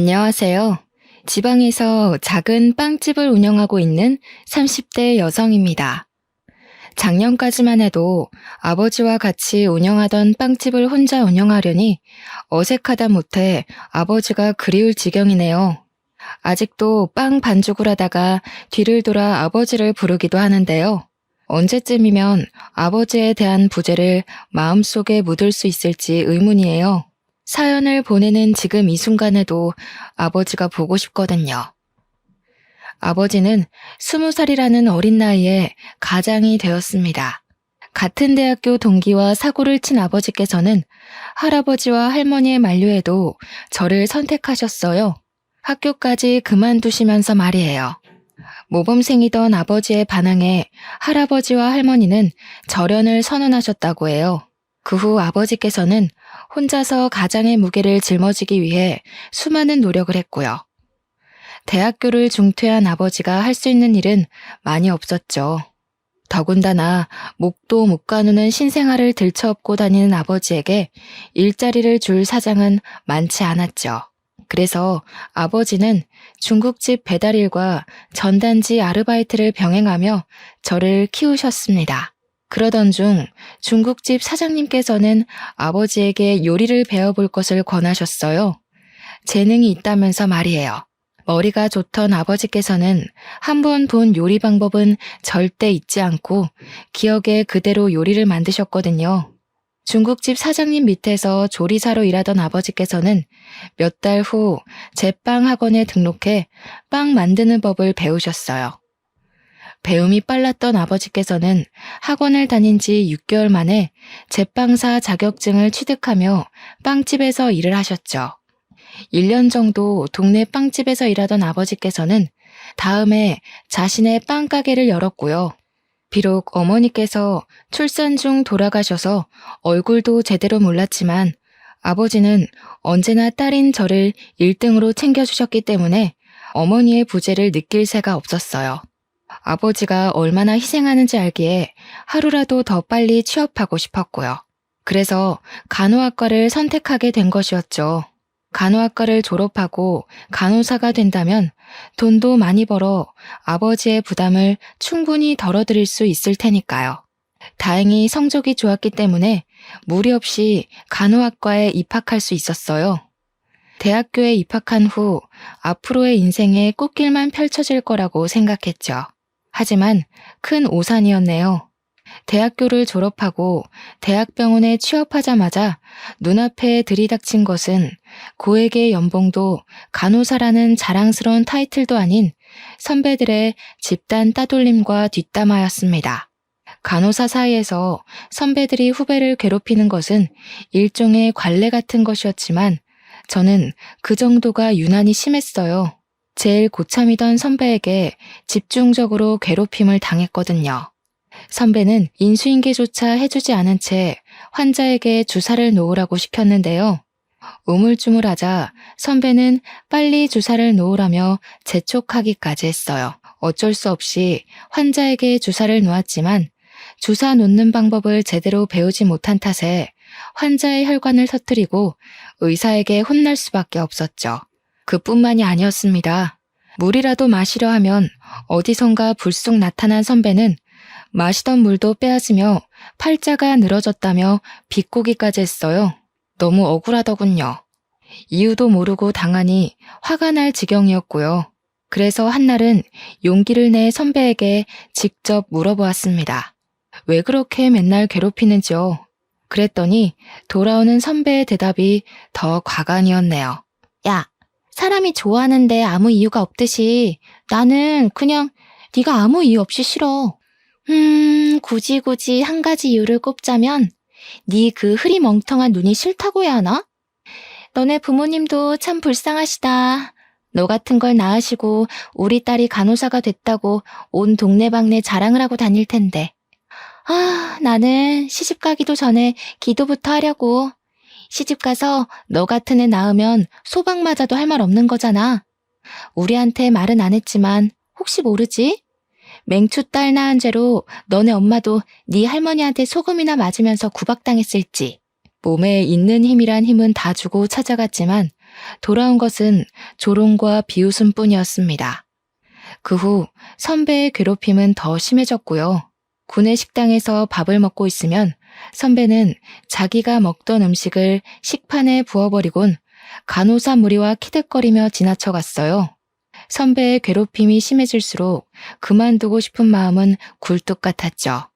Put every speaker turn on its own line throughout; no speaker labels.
안녕하세요. 지방에서 작은 빵집을 운영하고 있는 30대 여성입니다. 작년까지만 해도 아버지와 같이 운영하던 빵집을 혼자 운영하려니 어색하다 못해 아버지가 그리울 지경이네요. 아직도 빵 반죽을 하다가 뒤를 돌아 아버지를 부르기도 하는데요. 언제쯤이면 아버지에 대한 부재를 마음속에 묻을 수 있을지 의문이에요. 사연을 보내는 지금 이 순간에도 아버지가 보고 싶거든요. 아버지는 20살이라는 어린 나이에 가장이 되었습니다. 같은 대학교 동기와 사고를 친 아버지께서는 할아버지와 할머니의 만류에도 저를 선택하셨어요. 학교까지 그만두시면서 말이에요. 모범생이던 아버지의 반항에 할아버지와 할머니는 절연을 선언하셨다고 해요. 그 후 아버지께서는 혼자서 가장의 무게를 짊어지기 위해 수많은 노력을 했고요. 대학교를 중퇴한 아버지가 할 수 있는 일은 많이 없었죠. 더군다나 목도 못 가누는 신생아를 들쳐업고 다니는 아버지에게 일자리를 줄 사장은 많지 않았죠. 그래서 아버지는 중국집 배달일과 전단지 아르바이트를 병행하며 저를 키우셨습니다. 그러던 중 중국집 사장님께서는 아버지에게 요리를 배워볼 것을 권하셨어요. 재능이 있다면서 말이에요. 머리가 좋던 아버지께서는 한 번 본 요리 방법은 절대 잊지 않고 기억에 그대로 요리를 만드셨거든요. 중국집 사장님 밑에서 조리사로 일하던 아버지께서는 몇 달 후 제빵 학원에 등록해 빵 만드는 법을 배우셨어요. 배움이 빨랐던 아버지께서는 학원을 다닌 지 6개월 만에 제빵사 자격증을 취득하며 빵집에서 일을 하셨죠. 1년 정도 동네 빵집에서 일하던 아버지께서는 다음해 자신의 빵가게를 열었고요. 비록 어머니께서 출산 중 돌아가셔서 얼굴도 제대로 몰랐지만 아버지는 언제나 딸인 저를 1등으로 챙겨주셨기 때문에 어머니의 부재를 느낄 새가 없었어요. 아버지가 얼마나 희생하는지 알기에 하루라도 더 빨리 취업하고 싶었고요. 그래서 간호학과를 선택하게 된 것이었죠. 간호학과를 졸업하고 간호사가 된다면 돈도 많이 벌어 아버지의 부담을 충분히 덜어드릴 수 있을 테니까요. 다행히 성적이 좋았기 때문에 무리 없이 간호학과에 입학할 수 있었어요. 대학교에 입학한 후 앞으로의 인생에 꽃길만 펼쳐질 거라고 생각했죠. 하지만 큰 오산이었네요. 대학교를 졸업하고 대학병원에 취업하자마자 눈앞에 들이닥친 것은 고액의 연봉도 간호사라는 자랑스러운 타이틀도 아닌 선배들의 집단 따돌림과 뒷담화였습니다. 간호사 사이에서 선배들이 후배를 괴롭히는 것은 일종의 관례 같은 것이었지만 저는 그 정도가 유난히 심했어요. 제일 고참이던 선배에게 집중적으로 괴롭힘을 당했거든요. 선배는 인수인계조차 해주지 않은 채 환자에게 주사를 놓으라고 시켰는데요. 우물쭈물하자 선배는 빨리 주사를 놓으라며 재촉하기까지 했어요. 어쩔 수 없이 환자에게 주사를 놓았지만 주사 놓는 방법을 제대로 배우지 못한 탓에 환자의 혈관을 터뜨리고 의사에게 혼날 수밖에 없었죠. 그뿐만이 아니었습니다. 물이라도 마시려 하면 어디선가 불쑥 나타난 선배는 마시던 물도 빼앗으며 팔자가 늘어졌다며 비꼬기까지 했어요. 너무 억울하더군요. 이유도 모르고 당하니 화가 날 지경이었고요. 그래서 한날은 용기를 내 선배에게 직접 물어보았습니다. 왜 그렇게 맨날 괴롭히는지요? 그랬더니 돌아오는 선배의 대답이 더 과간이었네요. 야, 사람이 좋아하는데 아무 이유가 없듯이 나는 그냥 네가 아무 이유 없이 싫어. 굳이 한 가지 이유를 꼽자면 네 그 흐리멍텅한 눈이 싫다고 해야 하나? 너네 부모님도 참 불쌍하시다. 너 같은 걸 낳으시고 우리 딸이 간호사가 됐다고 온 동네방네 자랑을 하고 다닐 텐데. 나는 시집 가기도 전에 기도부터 하려고. 시집 가서 너 같은 애 낳으면 소방 맞아도 할 말 없는 거잖아. 우리한테 말은 안 했지만 혹시 모르지? 맹추 딸 낳은 죄로 너네 엄마도 네 할머니한테 소금이나 맞으면서 구박당했을지. 몸에 있는 힘이란 힘은 다 주고 찾아갔지만 돌아온 것은 조롱과 비웃음뿐이었습니다. 그 후 선배의 괴롭힘은 더 심해졌고요. 구내 식당에서 밥을 먹고 있으면 선배는 자기가 먹던 음식을 식판에 부어버리곤 간호사 무리와 키득거리며 지나쳐갔어요. 선배의 괴롭힘이 심해질수록 그만두고 싶은 마음은 굴뚝 같았죠.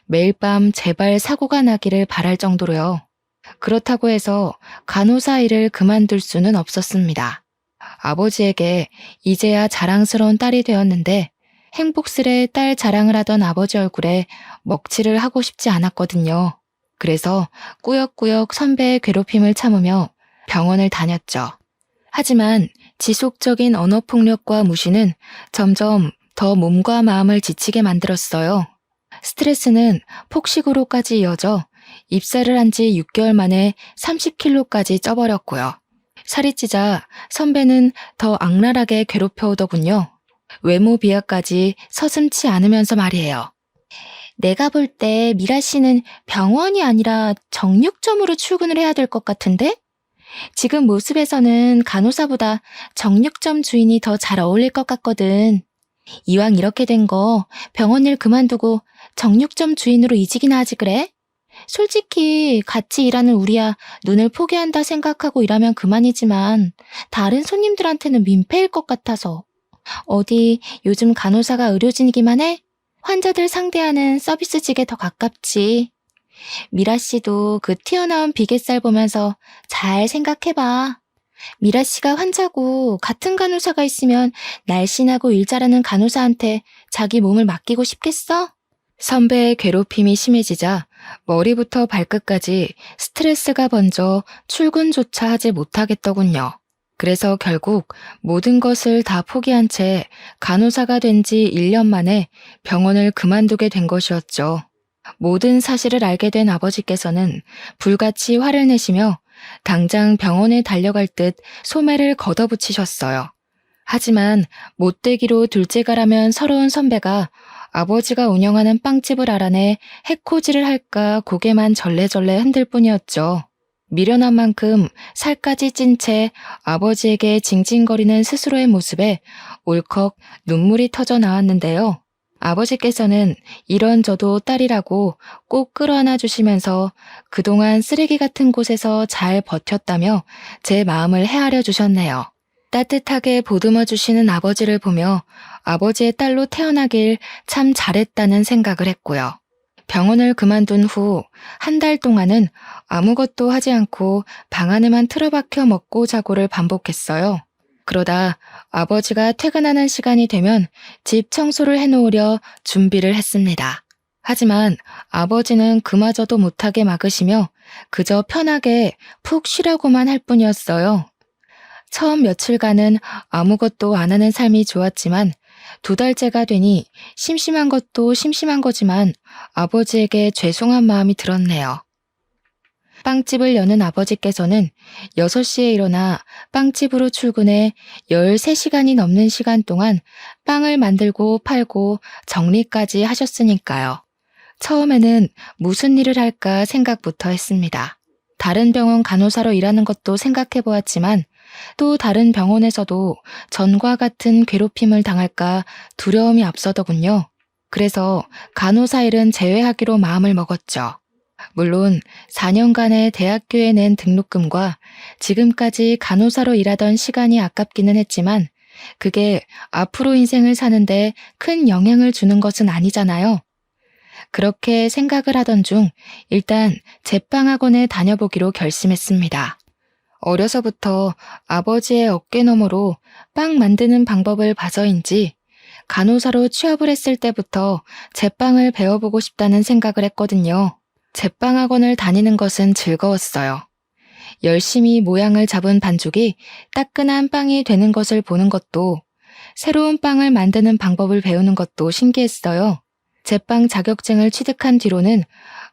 매일 밤 제발 사고가 나기를 바랄 정도로요. 그렇다고 해서 간호사 일을 그만둘 수는 없었습니다. 아버지에게 이제야 자랑스러운 딸이 되었는데 행복스레 딸 자랑을 하던 아버지 얼굴에 먹칠을 하고 싶지 않았거든요. 그래서 꾸역꾸역 선배의 괴롭힘을 참으며 병원을 다녔죠. 하지만 지속적인 언어폭력과 무시는 점점 더 몸과 마음을 지치게 만들었어요. 스트레스는 폭식으로까지 이어져 입사를 한 지 6개월 만에 30kg까지 쪄버렸고요. 살이 찌자 선배는 더 악랄하게 괴롭혀오더군요. 외모 비하까지 서슴지 않으면서 말이에요. 내가 볼 때 미라 씨는 병원이 아니라 정육점으로 출근을 해야 될 것 같은데? 지금 모습에서는 간호사보다 정육점 주인이 더 잘 어울릴 것 같거든. 이왕 이렇게 된 거 병원 일 그만두고 정육점 주인으로 이직이나 하지 그래? 솔직히 같이 일하는 우리야 눈을 포기한다 생각하고 일하면 그만이지만 다른 손님들한테는 민폐일 것 같아서. 어디 요즘 간호사가 의료진이기만 해? 환자들 상대하는 서비스직에 더 가깝지. 미라 씨도 그 튀어나온 비계살 보면서 잘 생각해봐. 미라 씨가 환자고 같은 간호사가 있으면 날씬하고 일 잘하는 간호사한테 자기 몸을 맡기고 싶겠어? 선배의 괴롭힘이 심해지자 머리부터 발끝까지 스트레스가 번져 출근조차 하지 못하겠더군요. 그래서 결국 모든 것을 다 포기한 채 간호사가 된 지 1년 만에 병원을 그만두게 된 것이었죠. 모든 사실을 알게 된 아버지께서는 불같이 화를 내시며 당장 병원에 달려갈 듯 소매를 걷어붙이셨어요. 하지만 못되기로 둘째가라면 서러운 선배가 아버지가 운영하는 빵집을 알아내 해코지를 할까 고개만 절레절레 흔들 뿐이었죠. 미련한 만큼 살까지 찐 채 아버지에게 징징거리는 스스로의 모습에 울컥 눈물이 터져 나왔는데요. 아버지께서는 이런저도 딸이라고 꼭 끌어안아 주시면서 그동안 쓰레기 같은 곳에서 잘 버텼다며 제 마음을 헤아려 주셨네요. 따뜻하게 보듬어 주시는 아버지를 보며 아버지의 딸로 태어나길 참 잘했다는 생각을 했고요. 병원을 그만둔 후 한 달 동안은 아무것도 하지 않고 방 안에만 틀어박혀 먹고 자고를 반복했어요. 그러다 아버지가 퇴근하는 시간이 되면 집 청소를 해놓으려 준비를 했습니다. 하지만 아버지는 그마저도 못하게 막으시며 그저 편하게 푹 쉬라고만 할 뿐이었어요. 처음 며칠간은 아무것도 안 하는 삶이 좋았지만 2달째가 되니 심심한 것도 심심한 거지만 아버지에게 죄송한 마음이 들었네요. 빵집을 여는 아버지께서는 6시에 일어나 빵집으로 출근해 13시간이 넘는 시간 동안 빵을 만들고 팔고 정리까지 하셨으니까요. 처음에는 무슨 일을 할까 생각부터 했습니다. 다른 병원 간호사로 일하는 것도 생각해 보았지만 또 다른 병원에서도 전과 같은 괴롭힘을 당할까 두려움이 앞서더군요. 그래서 간호사 일은 제외하기로 마음을 먹었죠. 물론 4년간의 대학교에 낸 등록금과 지금까지 간호사로 일하던 시간이 아깝기는 했지만 그게 앞으로 인생을 사는데 큰 영향을 주는 것은 아니잖아요. 그렇게 생각을 하던 중 일단 제빵학원에 다녀보기로 결심했습니다. 어려서부터 아버지의 어깨너머로 빵 만드는 방법을 봐서인지 간호사로 취업을 했을 때부터 제빵을 배워보고 싶다는 생각을 했거든요. 제빵학원을 다니는 것은 즐거웠어요. 열심히 모양을 잡은 반죽이 따끈한 빵이 되는 것을 보는 것도, 새로운 빵을 만드는 방법을 배우는 것도 신기했어요. 제빵 자격증을 취득한 뒤로는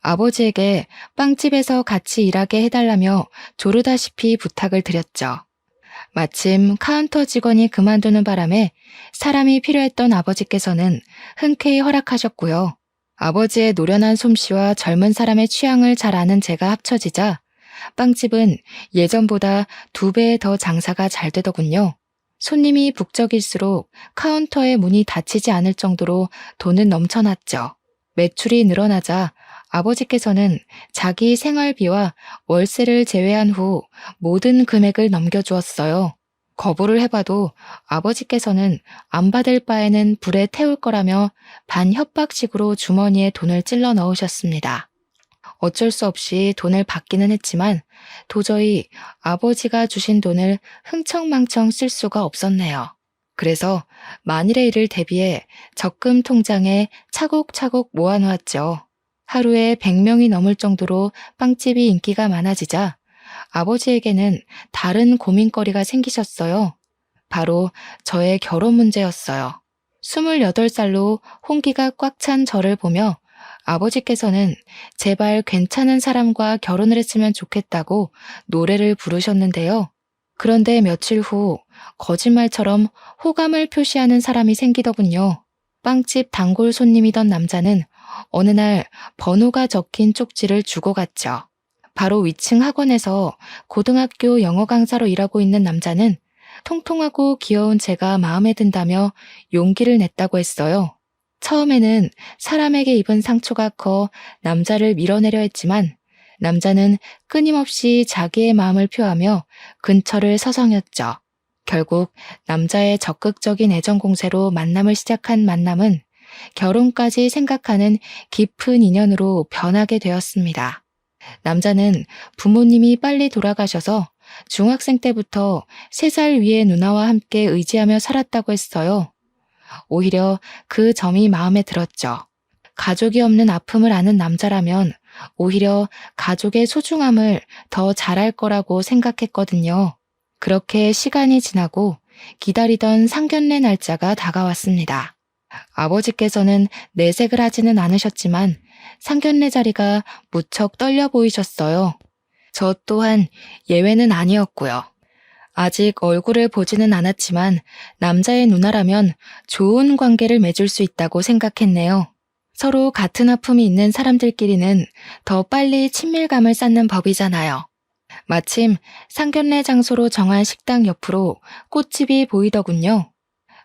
아버지에게 빵집에서 같이 일하게 해달라며 조르다시피 부탁을 드렸죠. 마침 카운터 직원이 그만두는 바람에 사람이 필요했던 아버지께서는 흔쾌히 허락하셨고요. 아버지의 노련한 솜씨와 젊은 사람의 취향을 잘 아는 제가 합쳐지자 빵집은 예전보다 2배 더 장사가 잘 되더군요. 손님이 북적일수록 카운터의 문이 닫히지 않을 정도로 돈은 넘쳐났죠. 매출이 늘어나자 아버지께서는 자기 생활비와 월세를 제외한 후 모든 금액을 넘겨주었어요. 거부를 해봐도 아버지께서는 안 받을 바에는 불에 태울 거라며 반협박식으로 주머니에 돈을 찔러 넣으셨습니다. 어쩔 수 없이 돈을 받기는 했지만 도저히 아버지가 주신 돈을 흥청망청 쓸 수가 없었네요. 그래서 만일의 일을 대비해 적금 통장에 차곡차곡 모아놓았죠. 하루에 100명이 넘을 정도로 빵집이 인기가 많아지자 아버지에게는 다른 고민거리가 생기셨어요. 바로 저의 결혼 문제였어요. 28살로 홍기가 꽉 찬 저를 보며 아버지께서는 제발 괜찮은 사람과 결혼을 했으면 좋겠다고 노래를 부르셨는데요. 그런데 며칠 후 거짓말처럼 호감을 표시하는 사람이 생기더군요. 빵집 단골 손님이던 남자는 어느 날 번호가 적힌 쪽지를 주고 갔죠. 바로 위층 학원에서 고등학교 영어 강사로 일하고 있는 남자는 통통하고 귀여운 제가 마음에 든다며 용기를 냈다고 했어요. 처음에는 사람에게 입은 상처가 커 남자를 밀어내려 했지만 남자는 끊임없이 자기의 마음을 표하며 근처를 서성였죠. 결국 남자의 적극적인 애정 공세로 만남을 시작한 만남은 결혼까지 생각하는 깊은 인연으로 변하게 되었습니다. 남자는 부모님이 빨리 돌아가셔서 중학생 때부터 3살 위의 누나와 함께 의지하며 살았다고 했어요. 오히려 그 점이 마음에 들었죠. 가족이 없는 아픔을 아는 남자라면 오히려 가족의 소중함을 더 잘할 거라고 생각했거든요. 그렇게 시간이 지나고 기다리던 상견례 날짜가 다가왔습니다. 아버지께서는 내색을 하지는 않으셨지만 상견례 자리가 무척 떨려 보이셨어요. 저 또한 예외는 아니었고요. 아직 얼굴을 보지는 않았지만 남자의 누나라면 좋은 관계를 맺을 수 있다고 생각했네요. 서로 같은 아픔이 있는 사람들끼리는 더 빨리 친밀감을 쌓는 법이잖아요. 마침 상견례 장소로 정한 식당 옆으로 꽃집이 보이더군요.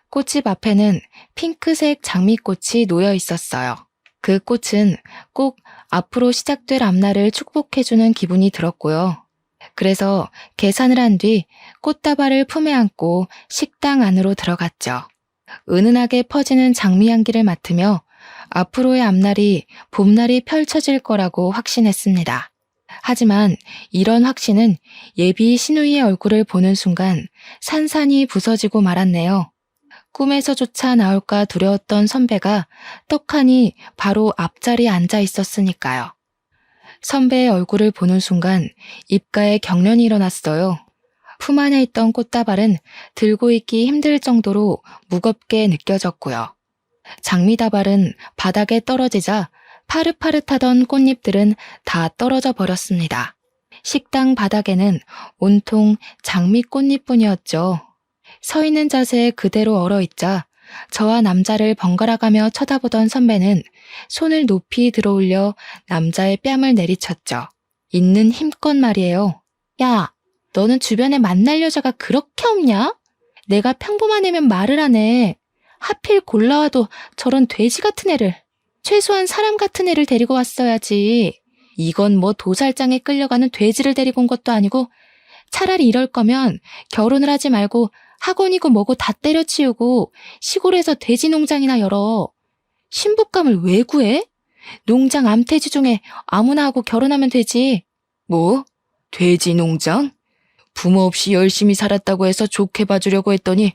꽃집 앞에는 핑크색 장미꽃이 놓여 있었어요. 그 꽃은 꼭 앞으로 시작될 앞날을 축복해주는 기분이 들었고요. 그래서 계산을 한 뒤 꽃다발을 품에 안고 식당 안으로 들어갔죠. 은은하게 퍼지는 장미 향기를 맡으며 앞으로의 앞날이 봄날이 펼쳐질 거라고 확신했습니다. 하지만 이런 확신은 예비 신우이의 얼굴을 보는 순간 산산이 부서지고 말았네요. 꿈에서조차 나올까 두려웠던 선배가 떡하니 바로 앞자리에 앉아 있었으니까요. 선배의 얼굴을 보는 순간 입가에 경련이 일어났어요. 품 안에 있던 꽃다발은 들고 있기 힘들 정도로 무겁게 느껴졌고요. 장미다발은 바닥에 떨어지자 파릇파릇하던 꽃잎들은 다 떨어져 버렸습니다. 식당 바닥에는 온통 장미 꽃잎뿐이었죠. 서 있는 자세에 그대로 얼어있자 저와 남자를 번갈아가며 쳐다보던 선배는 손을 높이 들어올려 남자의 뺨을 내리쳤죠. 있는 힘껏 말이에요. 야, 너는 주변에 만날 여자가 그렇게 없냐? 내가 평범한 애면 말을 하네. 하필 골라와도 저런 돼지 같은 애를. 최소한 사람 같은 애를 데리고 왔어야지. 이건 뭐 도살장에 끌려가는 돼지를 데리고 온 것도 아니고 차라리 이럴 거면 결혼을 하지 말고 학원이고 뭐고 다 때려치우고 시골에서 돼지 농장이나 열어. 신부감을 왜 구해? 농장 암태지 중에 아무나 하고 결혼하면 되지. 뭐? 돼지 농장? 부모 없이 열심히 살았다고 해서 좋게 봐주려고 했더니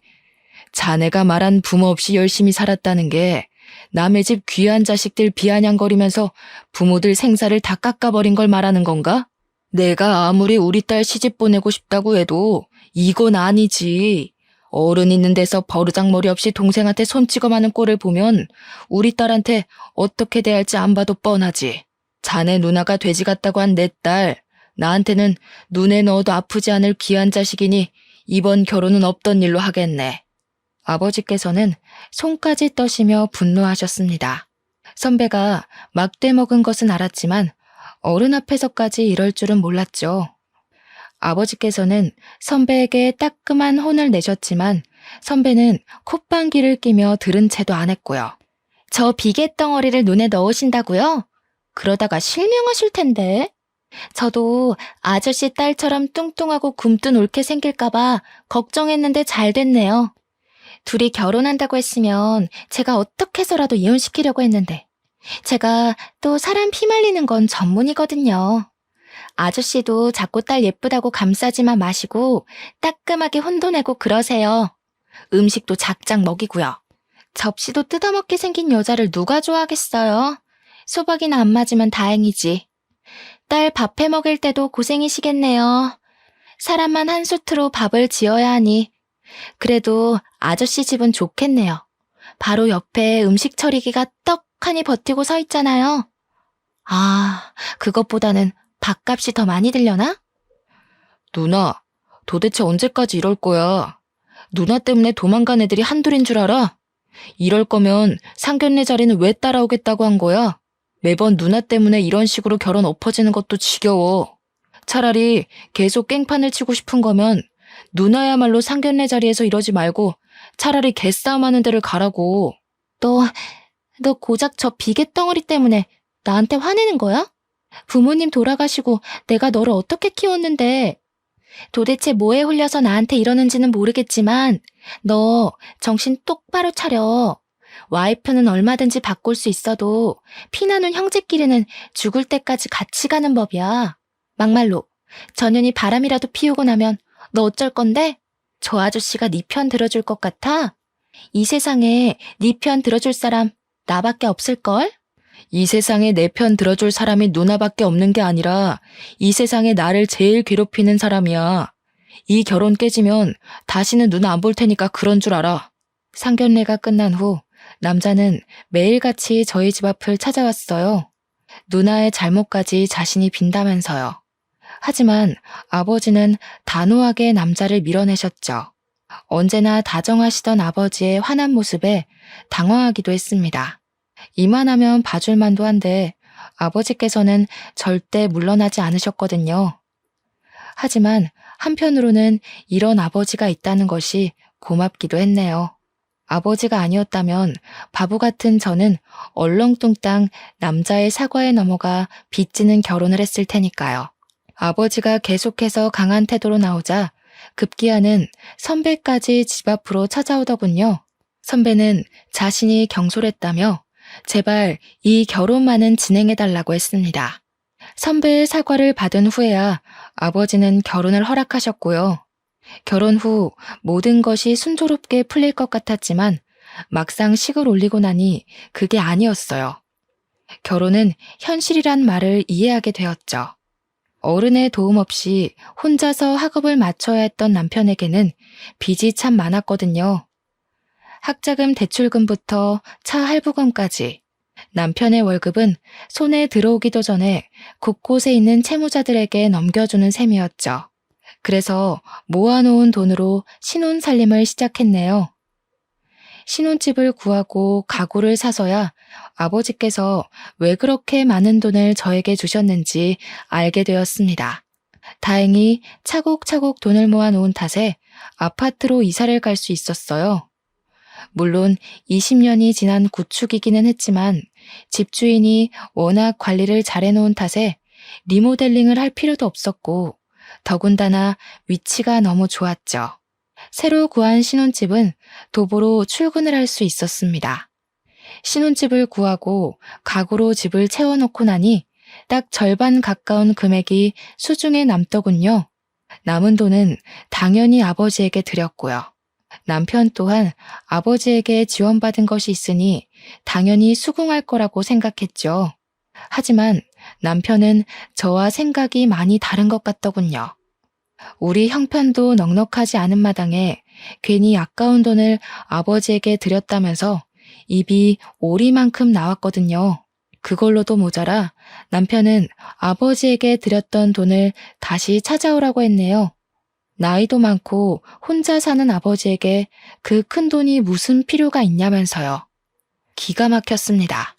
자네가 말한 부모 없이 열심히 살았다는 게 남의 집 귀한 자식들 비아냥거리면서 부모들 생사를 다 깎아버린 걸 말하는 건가? 내가 아무리 우리 딸 시집 보내고 싶다고 해도 이건 아니지. 어른 있는 데서 버르장머리 없이 동생한테 손 찍어마는 꼴을 보면 우리 딸한테 어떻게 대할지 안 봐도 뻔하지. 자네 누나가 돼지 같다고 한 내 딸, 나한테는 눈에 넣어도 아프지 않을 귀한 자식이니 이번 결혼은 없던 일로 하겠네. 아버지께서는 손까지 떠시며 분노하셨습니다. 선배가 막대 먹은 것은 알았지만 어른 앞에서까지 이럴 줄은 몰랐죠. 아버지께서는 선배에게 따끔한 혼을 내셨지만 선배는 콧방귀를 끼며 들은 채도 안 했고요. 저 비계덩어리를 눈에 넣으신다고요? 그러다가 실명하실 텐데. 저도 아저씨 딸처럼 뚱뚱하고 굼뜬 옳게 생길까봐 걱정했는데 잘 됐네요. 둘이 결혼한다고 했으면 제가 어떻게 해서라도 이혼시키려고 했는데 제가 또 사람 피말리는 건 전문이거든요. 아저씨도 자꾸 딸 예쁘다고 감싸지만 마시고 따끔하게 혼도 내고 그러세요. 음식도 작작 먹이고요. 접시도 뜯어먹게 생긴 여자를 누가 좋아하겠어요? 소박이나 안 맞으면 다행이지. 딸 밥 해 먹일 때도 고생이시겠네요. 사람만 한 수트로 밥을 지어야 하니. 그래도 아저씨 집은 좋겠네요. 바로 옆에 음식 처리기가 떡하니 버티고 서 있잖아요. 아, 그것보다는 밥값이 더 많이 들려나? 누나, 도대체 언제까지 이럴 거야? 누나 때문에 도망간 애들이 한둘인 줄 알아? 이럴 거면 상견례 자리는 왜 따라오겠다고 한 거야? 매번 누나 때문에 이런 식으로 결혼 엎어지는 것도 지겨워. 차라리 계속 깽판을 치고 싶은 거면 누나야말로 상견례 자리에서 이러지 말고 차라리 개싸움 하는 데를 가라고. 너 고작 저 비계덩어리 때문에 나한테 화내는 거야? 부모님 돌아가시고 내가 너를 어떻게 키웠는데 도대체 뭐에 홀려서 나한테 이러는지는 모르겠지만 너 정신 똑바로 차려. 와이프는 얼마든지 바꿀 수 있어도 피나는 형제끼리는 죽을 때까지 같이 가는 법이야. 막말로 전현이 바람이라도 피우고 나면 너 어쩔 건데? 저 아저씨가 네 편 들어줄 것 같아? 이 세상에 네 편 들어줄 사람 나밖에 없을걸? 이 세상에 내 편 들어줄 사람이 누나밖에 없는 게 아니라 이 세상에 나를 제일 괴롭히는 사람이야. 이 결혼 깨지면 다시는 누나 안 볼 테니까 그런 줄 알아. 상견례가 끝난 후 남자는 매일같이 저희 집 앞을 찾아왔어요. 누나의 잘못까지 자신이 빈다면서요. 하지만 아버지는 단호하게 남자를 밀어내셨죠. 언제나 다정하시던 아버지의 환한 모습에 당황하기도 했습니다. 이만하면 봐줄만도 한데 아버지께서는 절대 물러나지 않으셨거든요. 하지만 한편으로는 이런 아버지가 있다는 것이 고맙기도 했네요. 아버지가 아니었다면 바보 같은 저는 얼렁뚱땅 남자의 사과에 넘어가 빚지는 결혼을 했을 테니까요. 아버지가 계속해서 강한 태도로 나오자 급기야는 선배까지 집 앞으로 찾아오더군요. 선배는 자신이 경솔했다며 제발 이 결혼만은 진행해달라고 했습니다. 선배의 사과를 받은 후에야 아버지는 결혼을 허락하셨고요. 결혼 후 모든 것이 순조롭게 풀릴 것 같았지만 막상 식을 올리고 나니 그게 아니었어요. 결혼은 현실이란 말을 이해하게 되었죠. 어른의 도움 없이 혼자서 학업을 마쳐야 했던 남편에게는 빚이 참 많았거든요. 학자금 대출금부터 차 할부금까지 남편의 월급은 손에 들어오기도 전에 곳곳에 있는 채무자들에게 넘겨주는 셈이었죠. 그래서 모아놓은 돈으로 신혼살림을 시작했네요. 신혼집을 구하고 가구를 사서야 아버지께서 왜 그렇게 많은 돈을 저에게 주셨는지 알게 되었습니다. 다행히 차곡차곡 돈을 모아놓은 탓에 아파트로 이사를 갈 수 있었어요. 물론 20년이 지난 구축이기는 했지만 집주인이 워낙 관리를 잘해놓은 탓에 리모델링을 할 필요도 없었고 더군다나 위치가 너무 좋았죠. 새로 구한 신혼집은 도보로 출근을 할 수 있었습니다. 신혼집을 구하고 가구로 집을 채워놓고 나니 딱 절반 가까운 금액이 수중에 남더군요. 남은 돈은 당연히 아버지에게 드렸고요. 남편 또한 아버지에게 지원받은 것이 있으니 당연히 수긍할 거라고 생각했죠. 하지만 남편은 저와 생각이 많이 다른 것 같더군요. 우리 형편도 넉넉하지 않은 마당에 괜히 아까운 돈을 아버지에게 드렸다면서 입이 오리만큼 나왔거든요. 그걸로도 모자라 남편은 아버지에게 드렸던 돈을 다시 찾아오라고 했네요. 나이도 많고 혼자 사는 아버지에게 그 큰 돈이 무슨 필요가 있냐면서요. 기가 막혔습니다.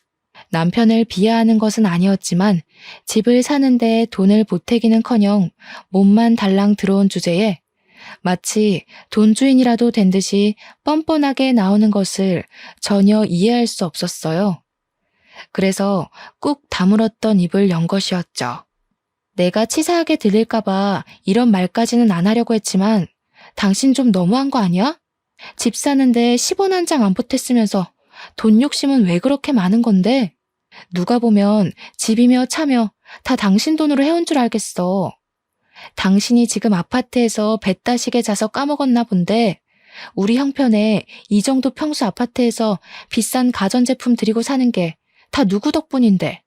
남편을 비하하는 것은 아니었지만 집을 사는데 돈을 보태기는커녕 몸만 달랑 들어온 주제에 마치 돈주인이라도 된 듯이 뻔뻔하게 나오는 것을 전혀 이해할 수 없었어요. 그래서 꾹 다물었던 입을 연 것이었죠. 내가 치사하게 들릴까봐 이런 말까지는 안 하려고 했지만 당신 좀 너무한 거 아니야? 집 사는데 10원 한 장 안 보탰으면서 돈 욕심은 왜 그렇게 많은 건데? 누가 보면 집이며 차며 다 당신 돈으로 해온 줄 알겠어. 당신이 지금 아파트에서 배 따시게 자서 까먹었나 본데 우리 형편에 이 정도 평수 아파트에서 비싼 가전제품 들이고 사는 게 다 누구 덕분인데.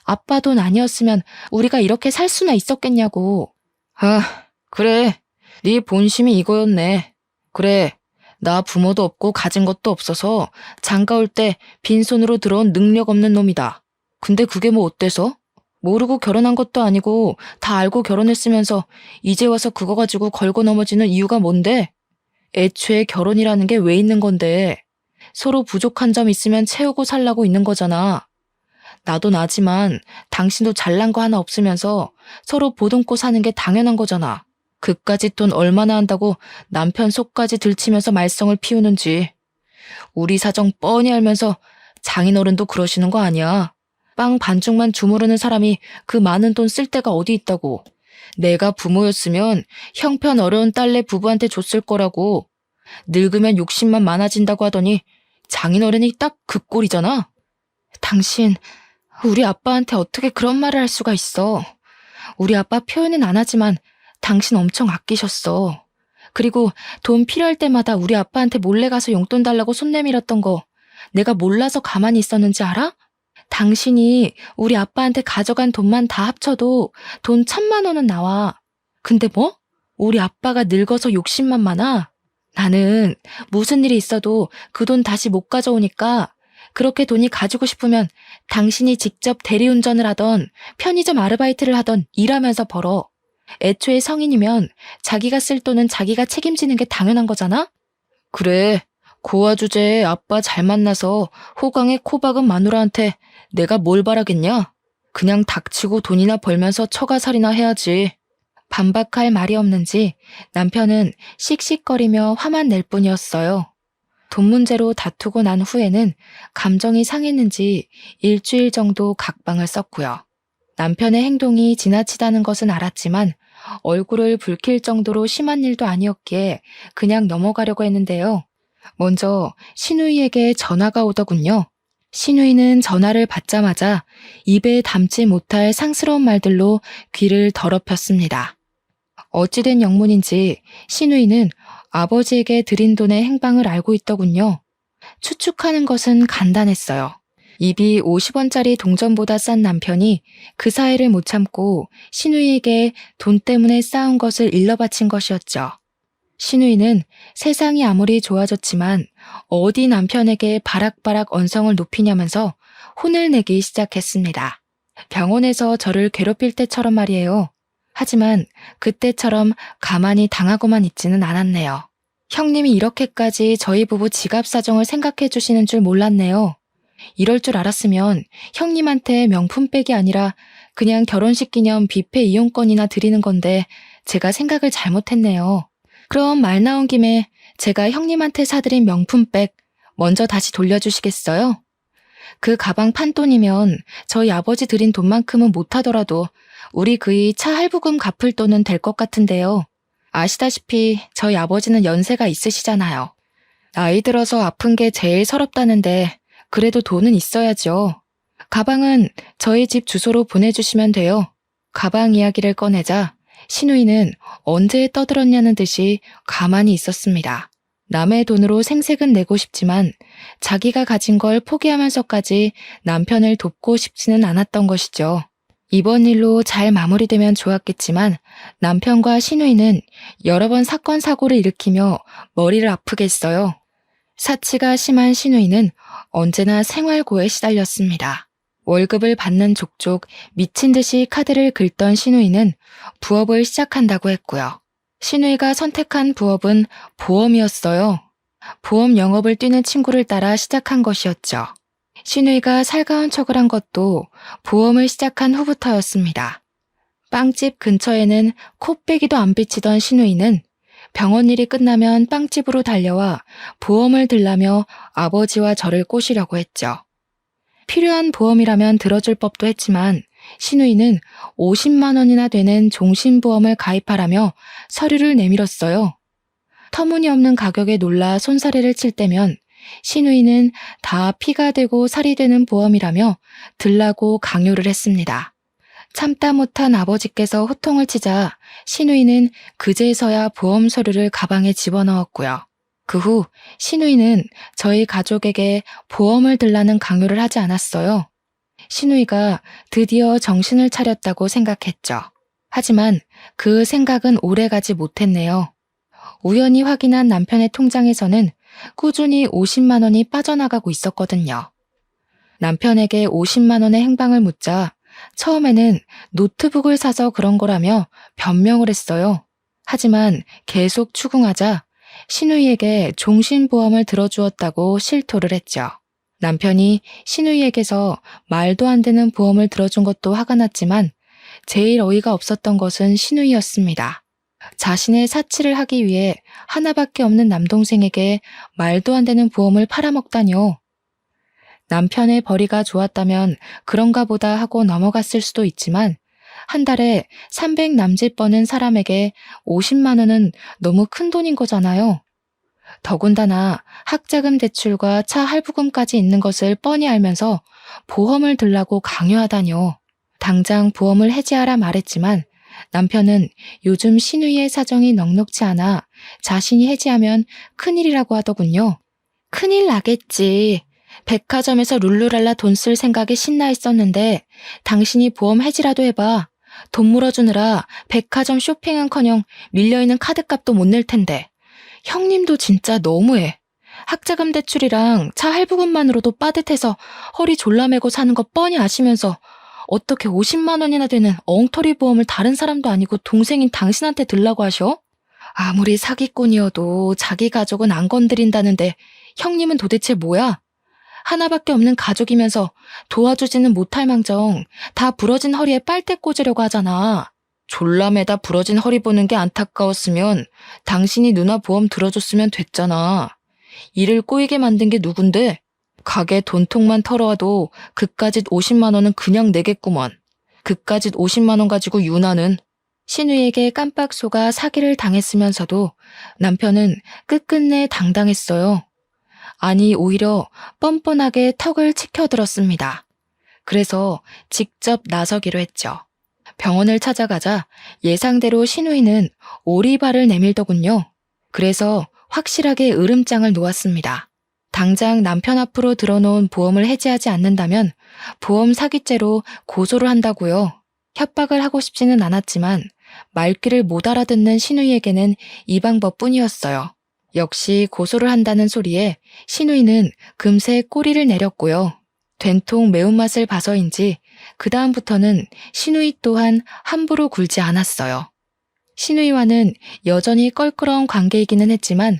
아빠 돈 아니었으면 우리가 이렇게 살 수나 있었겠냐고. 아, 그래. 네 본심이 이거였네. 그래. 나 부모도 없고 가진 것도 없어서 장가 올 때 빈손으로 들어온 능력 없는 놈이다. 근데 그게 뭐 어때서? 모르고 결혼한 것도 아니고 다 알고 결혼했으면서 이제 와서 그거 가지고 걸고 넘어지는 이유가 뭔데? 애초에 결혼이라는 게 왜 있는 건데? 서로 부족한 점 있으면 채우고 살라고 있는 거잖아. 나도 나지만 당신도 잘난 거 하나 없으면서 서로 보듬고 사는 게 당연한 거잖아. 그까짓 돈 얼마나 한다고 남편 속까지 들치면서 말썽을 피우는지. 우리 사정 뻔히 알면서 장인어른도 그러시는 거 아니야. 빵 반죽만 주무르는 사람이 그 많은 돈 쓸 데가 어디 있다고. 내가 부모였으면 형편 어려운 딸내 부부한테 줬을 거라고. 늙으면 욕심만 많아진다고 하더니 장인어른이 딱 그 꼴이잖아. 당신, 우리 아빠한테 어떻게 그런 말을 할 수가 있어. 우리 아빠 표현은 안 하지만 당신 엄청 아끼셨어. 그리고 돈 필요할 때마다 우리 아빠한테 몰래 가서 용돈 달라고 손 내밀었던 거 내가 몰라서 가만히 있었는지 알아? 당신이 우리 아빠한테 가져간 돈만 다 합쳐도 돈 1,000만 원은 나와. 근데 뭐? 우리 아빠가 늙어서 욕심만 많아? 나는 무슨 일이 있어도 그 돈 다시 못 가져오니까 그렇게 돈이 가지고 싶으면 당신이 직접 대리운전을 하던 편의점 아르바이트를 하던 일하면서 벌어. 애초에 성인이면 자기가 쓸 돈은 자기가 책임지는 게 당연한 거잖아? 그래, 고아 주제에 아빠 잘 만나서 호강에 코 박은 마누라한테 내가 뭘 바라겠냐? 그냥 닥치고 돈이나 벌면서 처가살이나 해야지. 반박할 말이 없는지 남편은 씩씩거리며 화만 낼 뿐이었어요. 돈 문제로 다투고 난 후에는 감정이 상했는지 일주일 정도 각방을 썼고요. 남편의 행동이 지나치다는 것은 알았지만 얼굴을 붉힐 정도로 심한 일도 아니었기에 그냥 넘어가려고 했는데요. 먼저 신우이에게 전화가 오더군요. 신우이는 전화를 받자마자 입에 담지 못할 상스러운 말들로 귀를 더럽혔습니다. 어찌된 영문인지 신우이는 아버지에게 드린 돈의 행방을 알고 있더군요. 추측하는 것은 간단했어요. 입이 50원짜리 동전보다 싼 남편이 그 사이를 못 참고 신우이에게 돈 때문에 싸운 것을 일러 바친 것이었죠. 신우이는 세상이 아무리 좋아졌지만 어디 남편에게 바락바락 언성을 높이냐면서 혼을 내기 시작했습니다. 병원에서 저를 괴롭힐 때처럼 말이에요. 하지만 그때처럼 가만히 당하고만 있지는 않았네요. 형님이 이렇게까지 저희 부부 지갑 사정을 생각해 주시는 줄 몰랐네요. 이럴 줄 알았으면 형님한테 명품백이 아니라 그냥 결혼식 기념 뷔페 이용권이나 드리는 건데 제가 생각을 잘못했네요. 그럼 말 나온 김에 제가 형님한테 사드린 명품백 먼저 다시 돌려주시겠어요? 그 가방 판돈이면 저희 아버지 드린 돈만큼은 못하더라도 우리 그이 차 할부금 갚을 돈은 될 것 같은데요. 아시다시피 저희 아버지는 연세가 있으시잖아요. 나이 들어서 아픈 게 제일 서럽다는데 그래도 돈은 있어야죠. 가방은 저희 집 주소로 보내주시면 돼요. 가방 이야기를 꺼내자 신우이는 언제 떠들었냐는 듯이 가만히 있었습니다. 남의 돈으로 생색은 내고 싶지만 자기가 가진 걸 포기하면서까지 남편을 돕고 싶지는 않았던 것이죠. 이번 일로 잘 마무리되면 좋았겠지만 남편과 신우이는 여러 번 사건 사고를 일으키며 머리를 아프게 했어요. 사치가 심한 신우이는 언제나 생활고에 시달렸습니다. 월급을 받는 족족 미친 듯이 카드를 긁던 신우이는 부업을 시작한다고 했고요. 신우이가 선택한 부업은 보험이었어요. 보험 영업을 뛰는 친구를 따라 시작한 것이었죠. 신우이가 살가운 척을 한 것도 보험을 시작한 후부터였습니다. 빵집 근처에는 코빼기도 안 비치던 신우이는 병원 일이 끝나면 빵집으로 달려와 보험을 들라며 아버지와 저를 꼬시려고 했죠. 필요한 보험이라면 들어줄 법도 했지만 신우이는 50만 원이나 되는 종신보험을 가입하라며 서류를 내밀었어요. 터무니없는 가격에 놀라 손사래를 칠 때면 신우이는 다 피가 되고 살이 되는 보험이라며 들라고 강요를 했습니다. 참다 못한 아버지께서 호통을 치자 신우이는 그제서야 보험 서류를 가방에 집어넣었고요. 그 후 신우이는 저희 가족에게 보험을 들라는 강요를 하지 않았어요. 신우이가 드디어 정신을 차렸다고 생각했죠. 하지만 그 생각은 오래가지 못했네요. 우연히 확인한 남편의 통장에서는 꾸준히 50만 원이 빠져나가고 있었거든요. 남편에게 50만 원의 행방을 묻자 처음에는 노트북을 사서 그런 거라며 변명을 했어요. 하지만 계속 추궁하자 신우이에게 종신보험을 들어주었다고 실토를 했죠. 남편이 신우이에게서 말도 안 되는 보험을 들어준 것도 화가 났지만 제일 어이가 없었던 것은 신우이였습니다. 자신의 사치를 하기 위해 하나밖에 없는 남동생에게 말도 안 되는 보험을 팔아먹다뇨. 남편의 벌이가 좋았다면 그런가 보다 하고 넘어갔을 수도 있지만 한 달에 300 남짓 버는 사람에게 50만 원은 너무 큰 돈인 거잖아요. 더군다나 학자금 대출과 차 할부금까지 있는 것을 뻔히 알면서 보험을 들라고 강요하다뇨. 당장 보험을 해지하라 말했지만 남편은 요즘 신우이의 사정이 넉넉지 않아 자신이 해지하면 큰일이라고 하더군요. 큰일 나겠지. 백화점에서 룰루랄라 돈 쓸 생각에 신나 있었는데 당신이 보험 해지라도 해봐. 돈 물어주느라 백화점 쇼핑은커녕 밀려있는 카드값도 못 낼 텐데. 형님도 진짜 너무해. 학자금 대출이랑 차 할부금만으로도 빠듯해서 허리 졸라매고 사는 거 뻔히 아시면서 어떻게 50만 원이나 되는 엉터리 보험을 다른 사람도 아니고 동생인 당신한테 들라고 하셔? 아무리 사기꾼이어도 자기 가족은 안 건드린다는데 형님은 도대체 뭐야? 하나밖에 없는 가족이면서 도와주지는 못할 망정 다 부러진 허리에 빨대 꽂으려고 하잖아. 졸라매다 부러진 허리 보는 게 안타까웠으면 당신이 누나 보험 들어줬으면 됐잖아. 일을 꼬이게 만든 게 누군데? 가게 돈통만 털어와도 그까짓 50만 원은 그냥 내겠구먼. 그까짓 50만 원 가지고 유나는. 신우이에게 깜빡 속아 사기를 당했으면서도 남편은 끝끝내 당당했어요. 아니 오히려 뻔뻔하게 턱을 치켜들었습니다. 그래서 직접 나서기로 했죠. 병원을 찾아가자 예상대로 신우이는 오리발을 내밀더군요. 그래서 확실하게 으름장을 놓았습니다. 당장 남편 앞으로 들어놓은 보험을 해지하지 않는다면 보험 사기죄로 고소를 한다고요. 협박을 하고 싶지는 않았지만 말귀를 못 알아듣는 신우이에게는 이 방법뿐이었어요. 역시 고소를 한다는 소리에 신우이는 금세 꼬리를 내렸고요. 된통 매운맛을 봐서인지 그 다음부터는 신우이 또한 함부로 굴지 않았어요. 신우이와는 여전히 껄끄러운 관계이기는 했지만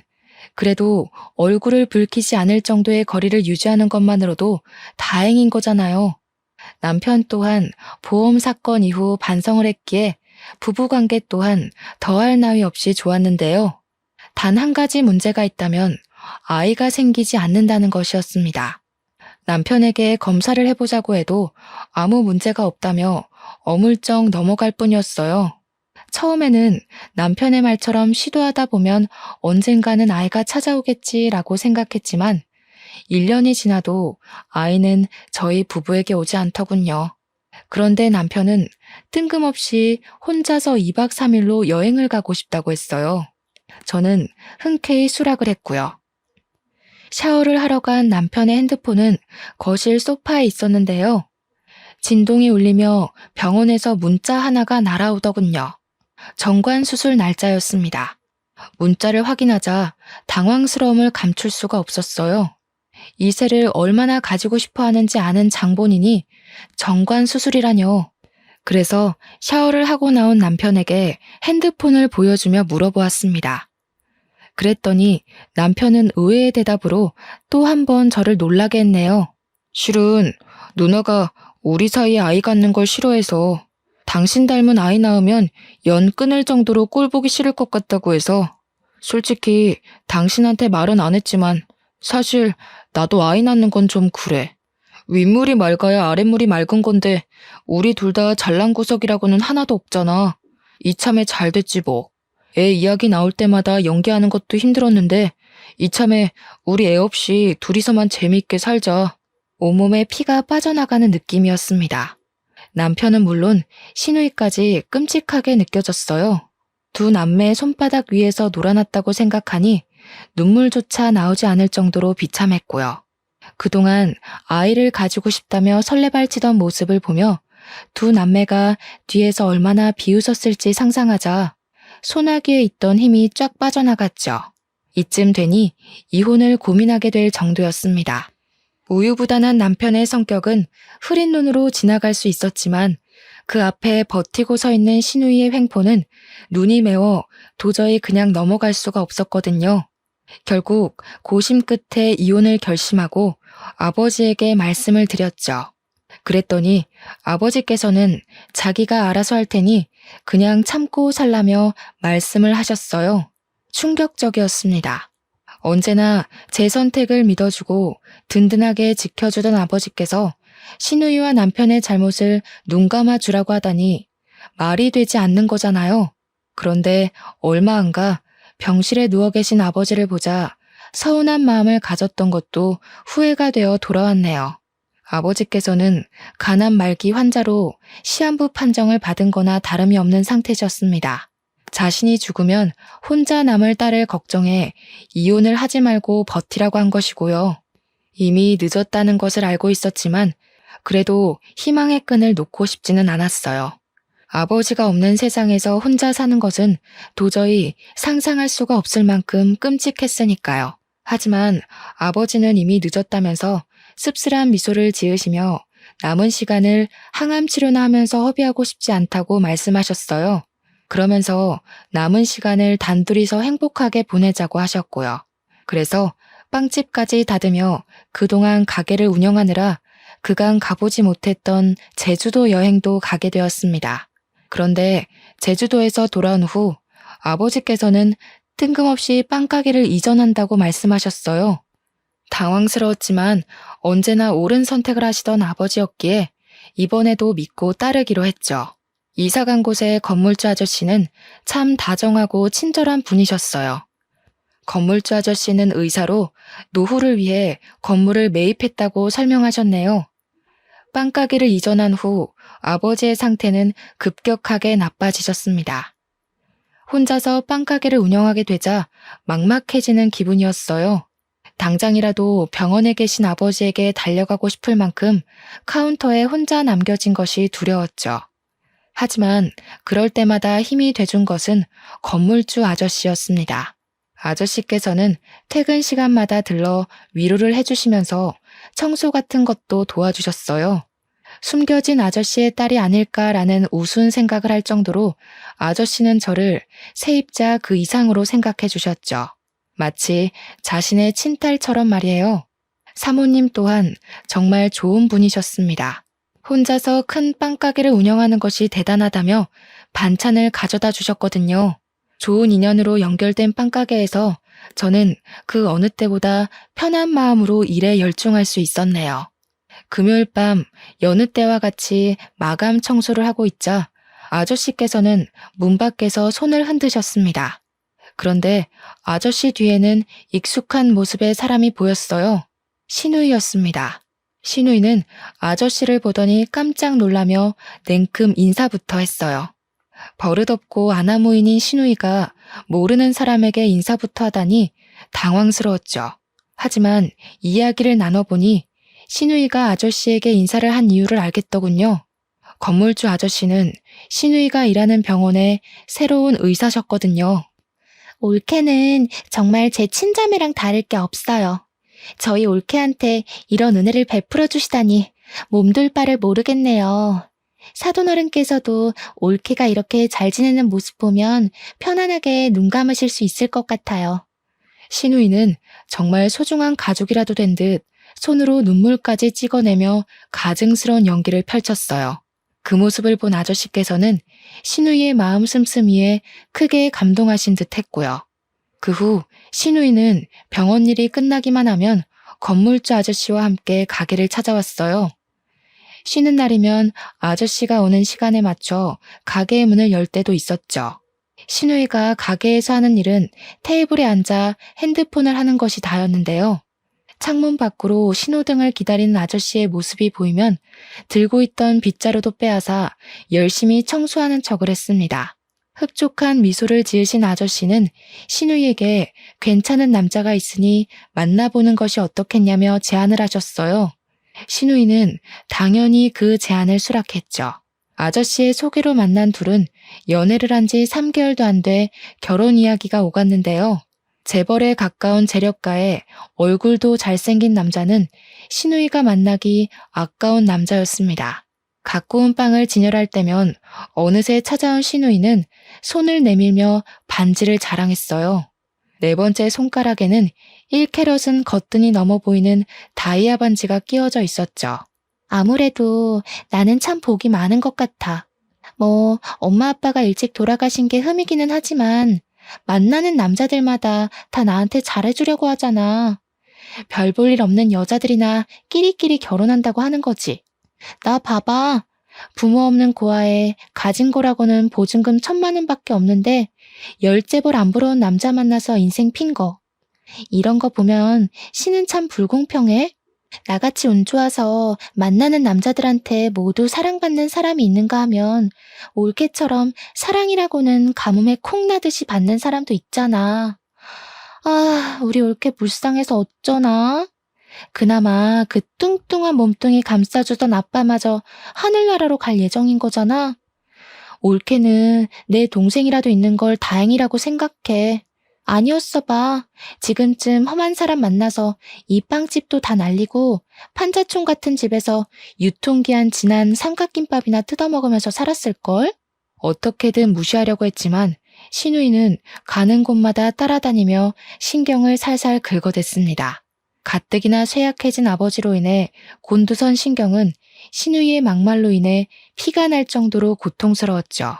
그래도 얼굴을 붉히지 않을 정도의 거리를 유지하는 것만으로도 다행인 거잖아요. 남편 또한 보험 사건 이후 반성을 했기에 부부관계 또한 더할 나위 없이 좋았는데요. 단 한 가지 문제가 있다면 아이가 생기지 않는다는 것이었습니다. 남편에게 검사를 해보자고 해도 아무 문제가 없다며 어물쩍 넘어갈 뿐이었어요. 처음에는 남편의 말처럼 시도하다 보면 언젠가는 아이가 찾아오겠지라고 생각했지만 1년이 지나도 아이는 저희 부부에게 오지 않더군요. 그런데 남편은 뜬금없이 혼자서 2박 3일로 여행을 가고 싶다고 했어요. 저는 흔쾌히 수락을 했고요. 샤워를 하러 간 남편의 핸드폰은 거실 소파에 있었는데요. 진동이 울리며 병원에서 문자 하나가 날아오더군요. 정관 수술 날짜였습니다. 문자를 확인하자 당황스러움을 감출 수가 없었어요. 이세를 얼마나 가지고 싶어 하는지 아는 장본인이 정관 수술이라뇨. 그래서 샤워를 하고 나온 남편에게 핸드폰을 보여주며 물어보았습니다. 그랬더니 남편은 의외의 대답으로 또 한 번 저를 놀라게 했네요.
실은 누나가 우리 사이에 아이 갖는 걸 싫어해서 당신 닮은 아이 낳으면 연 끊을 정도로 꼴 보기 싫을 것 같다고 해서 솔직히 당신한테 말은 안 했지만 사실 나도 아이 낳는 건 좀 그래. 윗물이 맑아야 아랫물이 맑은 건데 우리 둘 다 잘난 구석이라고는 하나도 없잖아. 이참에 잘 됐지 뭐. 애 이야기 나올 때마다 연기하는 것도 힘들었는데 이참에 우리 애 없이 둘이서만 재미있게 살자.
온몸에 피가 빠져나가는 느낌이었습니다. 남편은 물론 시누이까지 끔찍하게 느껴졌어요. 두 남매의 손바닥 위에서 놀아났다고 생각하니 눈물조차 나오지 않을 정도로 비참했고요. 그동안 아이를 가지고 싶다며 설레발치던 모습을 보며 두 남매가 뒤에서 얼마나 비웃었을지 상상하자 소나기에 있던 힘이 쫙 빠져나갔죠. 이쯤 되니 이혼을 고민하게 될 정도였습니다. 우유부단한 남편의 성격은 흐린 눈으로 지나갈 수 있었지만 그 앞에 버티고 서 있는 시누이의 횡포는 눈이 매워 도저히 그냥 넘어갈 수가 없었거든요. 결국 고심 끝에 이혼을 결심하고 아버지에게 말씀을 드렸죠. 그랬더니 아버지께서는 자기가 알아서 할 테니 그냥 참고 살라며 말씀을 하셨어요. 충격적이었습니다. 언제나 제 선택을 믿어주고 든든하게 지켜주던 아버지께서 시누이와 남편의 잘못을 눈감아 주라고 하다니 말이 되지 않는 거잖아요. 그런데 얼마 안 가 병실에 누워 계신 아버지를 보자 서운한 마음을 가졌던 것도 후회가 되어 돌아왔네요. 아버지께서는 간암 말기 환자로 시한부 판정을 받은 거나 다름이 없는 상태셨습니다. 자신이 죽으면 혼자 남을 딸을 걱정해 이혼을 하지 말고 버티라고 한 것이고요. 이미 늦었다는 것을 알고 있었지만 그래도 희망의 끈을 놓고 싶지는 않았어요. 아버지가 없는 세상에서 혼자 사는 것은 도저히 상상할 수가 없을 만큼 끔찍했으니까요. 하지만 아버지는 이미 늦었다면서 씁쓸한 미소를 지으시며 남은 시간을 항암 치료나 하면서 허비하고 싶지 않다고 말씀하셨어요. 그러면서 남은 시간을 단둘이서 행복하게 보내자고 하셨고요. 그래서 빵집까지 닫으며 그동안 가게를 운영하느라 그간 가보지 못했던 제주도 여행도 가게 되었습니다. 그런데 제주도에서 돌아온 후 아버지께서는 뜬금없이 빵가게를 이전한다고 말씀하셨어요. 당황스러웠지만 언제나 옳은 선택을 하시던 아버지였기에 이번에도 믿고 따르기로 했죠. 이사 간 곳의 건물주 아저씨는 참 다정하고 친절한 분이셨어요. 건물주 아저씨는 의사로 노후를 위해 건물을 매입했다고 설명하셨네요. 빵가게를 이전한 후 아버지의 상태는 급격하게 나빠지셨습니다. 혼자서 빵가게를 운영하게 되자 막막해지는 기분이었어요. 당장이라도 병원에 계신 아버지에게 달려가고 싶을 만큼 카운터에 혼자 남겨진 것이 두려웠죠. 하지만 그럴 때마다 힘이 돼준 것은 건물주 아저씨였습니다. 아저씨께서는 퇴근 시간마다 들러 위로를 해주시면서 청소 같은 것도 도와주셨어요. 숨겨진 아저씨의 딸이 아닐까라는 우스운 생각을 할 정도로 아저씨는 저를 세입자 그 이상으로 생각해 주셨죠. 마치 자신의 친딸처럼 말이에요. 사모님 또한 정말 좋은 분이셨습니다. 혼자서 큰 빵가게를 운영하는 것이 대단하다며 반찬을 가져다 주셨거든요. 좋은 인연으로 연결된 빵가게에서 저는 그 어느 때보다 편한 마음으로 일에 열중할 수 있었네요. 금요일 밤 여느 때와 같이 마감 청소를 하고 있자 아저씨께서는 문 밖에서 손을 흔드셨습니다. 그런데 아저씨 뒤에는 익숙한 모습의 사람이 보였어요. 시누이였습니다. 시누이는 아저씨를 보더니 깜짝 놀라며 냉큼 인사부터 했어요. 버릇없고 아나무인인 시누이가 모르는 사람에게 인사부터 하다니 당황스러웠죠. 하지만 이야기를 나눠보니 시누이가 아저씨에게 인사를 한 이유를 알겠더군요. 건물주 아저씨는 시누이가 일하는 병원의 새로운 의사셨거든요. 올케는 정말 제 친자매랑 다를 게 없어요. 저희 올케한테 이런 은혜를 베풀어 주시다니 몸둘 바를 모르겠네요. 사돈어른께서도 올케가 이렇게 잘 지내는 모습 보면 편안하게 눈 감으실 수 있을 것 같아요. 시누이는 정말 소중한 가족이라도 된 듯
손으로 눈물까지 찍어내며 가증스러운 연기를 펼쳤어요. 그 모습을 본 아저씨께서는 신우이의 마음 씀씀이에 크게 감동하신 듯 했고요. 그 후 신우이는 병원 일이 끝나기만 하면 건물주 아저씨와 함께 가게를 찾아왔어요. 쉬는 날이면 아저씨가 오는 시간에 맞춰 가게의 문을 열 때도 있었죠. 신우이가 가게에서 하는 일은 테이블에 앉아 핸드폰을 하는 것이 다였는데요. 창문 밖으로 신호등을 기다리는 아저씨의 모습이 보이면 들고 있던 빗자루도 빼앗아 열심히 청소하는 척을 했습니다. 흡족한 미소를 지으신 아저씨는 신우이에게 괜찮은 남자가 있으니 만나보는 것이 어떻겠냐며 제안을 하셨어요. 신우이는 당연히 그 제안을 수락했죠. 아저씨의 소개로 만난 둘은 연애를 한 지 3개월도 안 돼 결혼 이야기가 오갔는데요. 재벌에 가까운 재력가에 얼굴도 잘생긴 남자는 신우이가 만나기 아까운 남자였습니다. 갖고 온 빵을 진열할 때면 어느새 찾아온 신우이는 손을 내밀며 반지를 자랑했어요. 네 번째 손가락에는 1캐럿은 거뜬히 넘어 보이는 다이아 반지가 끼워져 있었죠. 아무래도 나는 참 복이 많은 것 같아. 뭐 엄마 아빠가 일찍 돌아가신 게 흠이기는 하지만 만나는 남자들마다 다 나한테 잘해주려고 하잖아. 별 볼 일 없는 여자들이나 끼리끼리 결혼한다고 하는 거지. 나 봐봐. 부모 없는 고아에 가진 거라고는 보증금 1,000만 원밖에 없는데 열째벌 안 부러운 남자 만나서 인생 핀 거. 이런 거 보면 신은 참 불공평해. 나같이 운 좋아서 만나는 남자들한테 모두 사랑받는 사람이 있는가 하면 올케처럼 사랑이라고는 가뭄에 콩 나듯이 받는 사람도 있잖아. 아, 우리 올케 불쌍해서 어쩌나? 그나마 그 뚱뚱한 몸뚱이 감싸주던 아빠마저 하늘나라로 갈 예정인 거잖아. 올케는 내 동생이라도 있는 걸 다행이라고 생각해. 아니었어 봐. 지금쯤 험한 사람 만나서 이 빵집도 다 날리고 판자촌 같은 집에서 유통기한 지난 삼각김밥이나 뜯어먹으면서 살았을걸? 어떻게든 무시하려고 했지만 신우이는 가는 곳마다 따라다니며 신경을 살살 긁어댔습니다. 가뜩이나 쇠약해진 아버지로 인해 곤두선 신경은 신우이의 막말로 인해 피가 날 정도로 고통스러웠죠.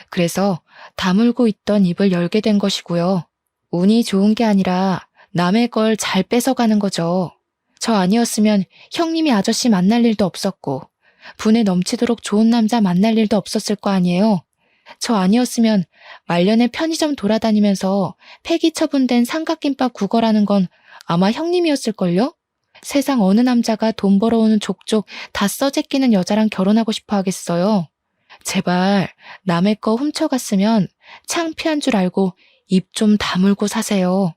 그래서 다물고 있던 입을 열게 된 것이고요. 운이 좋은 게 아니라 남의 걸 잘 뺏어가는 거죠. 저 아니었으면 형님이 아저씨 만날 일도 없었고 분에 넘치도록 좋은 남자 만날 일도 없었을 거 아니에요. 저 아니었으면 말년에 편의점 돌아다니면서 폐기 처분된 삼각김밥 구걸하는 건 아마 형님이었을걸요? 세상 어느 남자가 돈 벌어오는 족족 다 써제끼는 여자랑 결혼하고 싶어 하겠어요. 제발 남의 거 훔쳐갔으면 창피한 줄 알고 입 좀 다물고 사세요.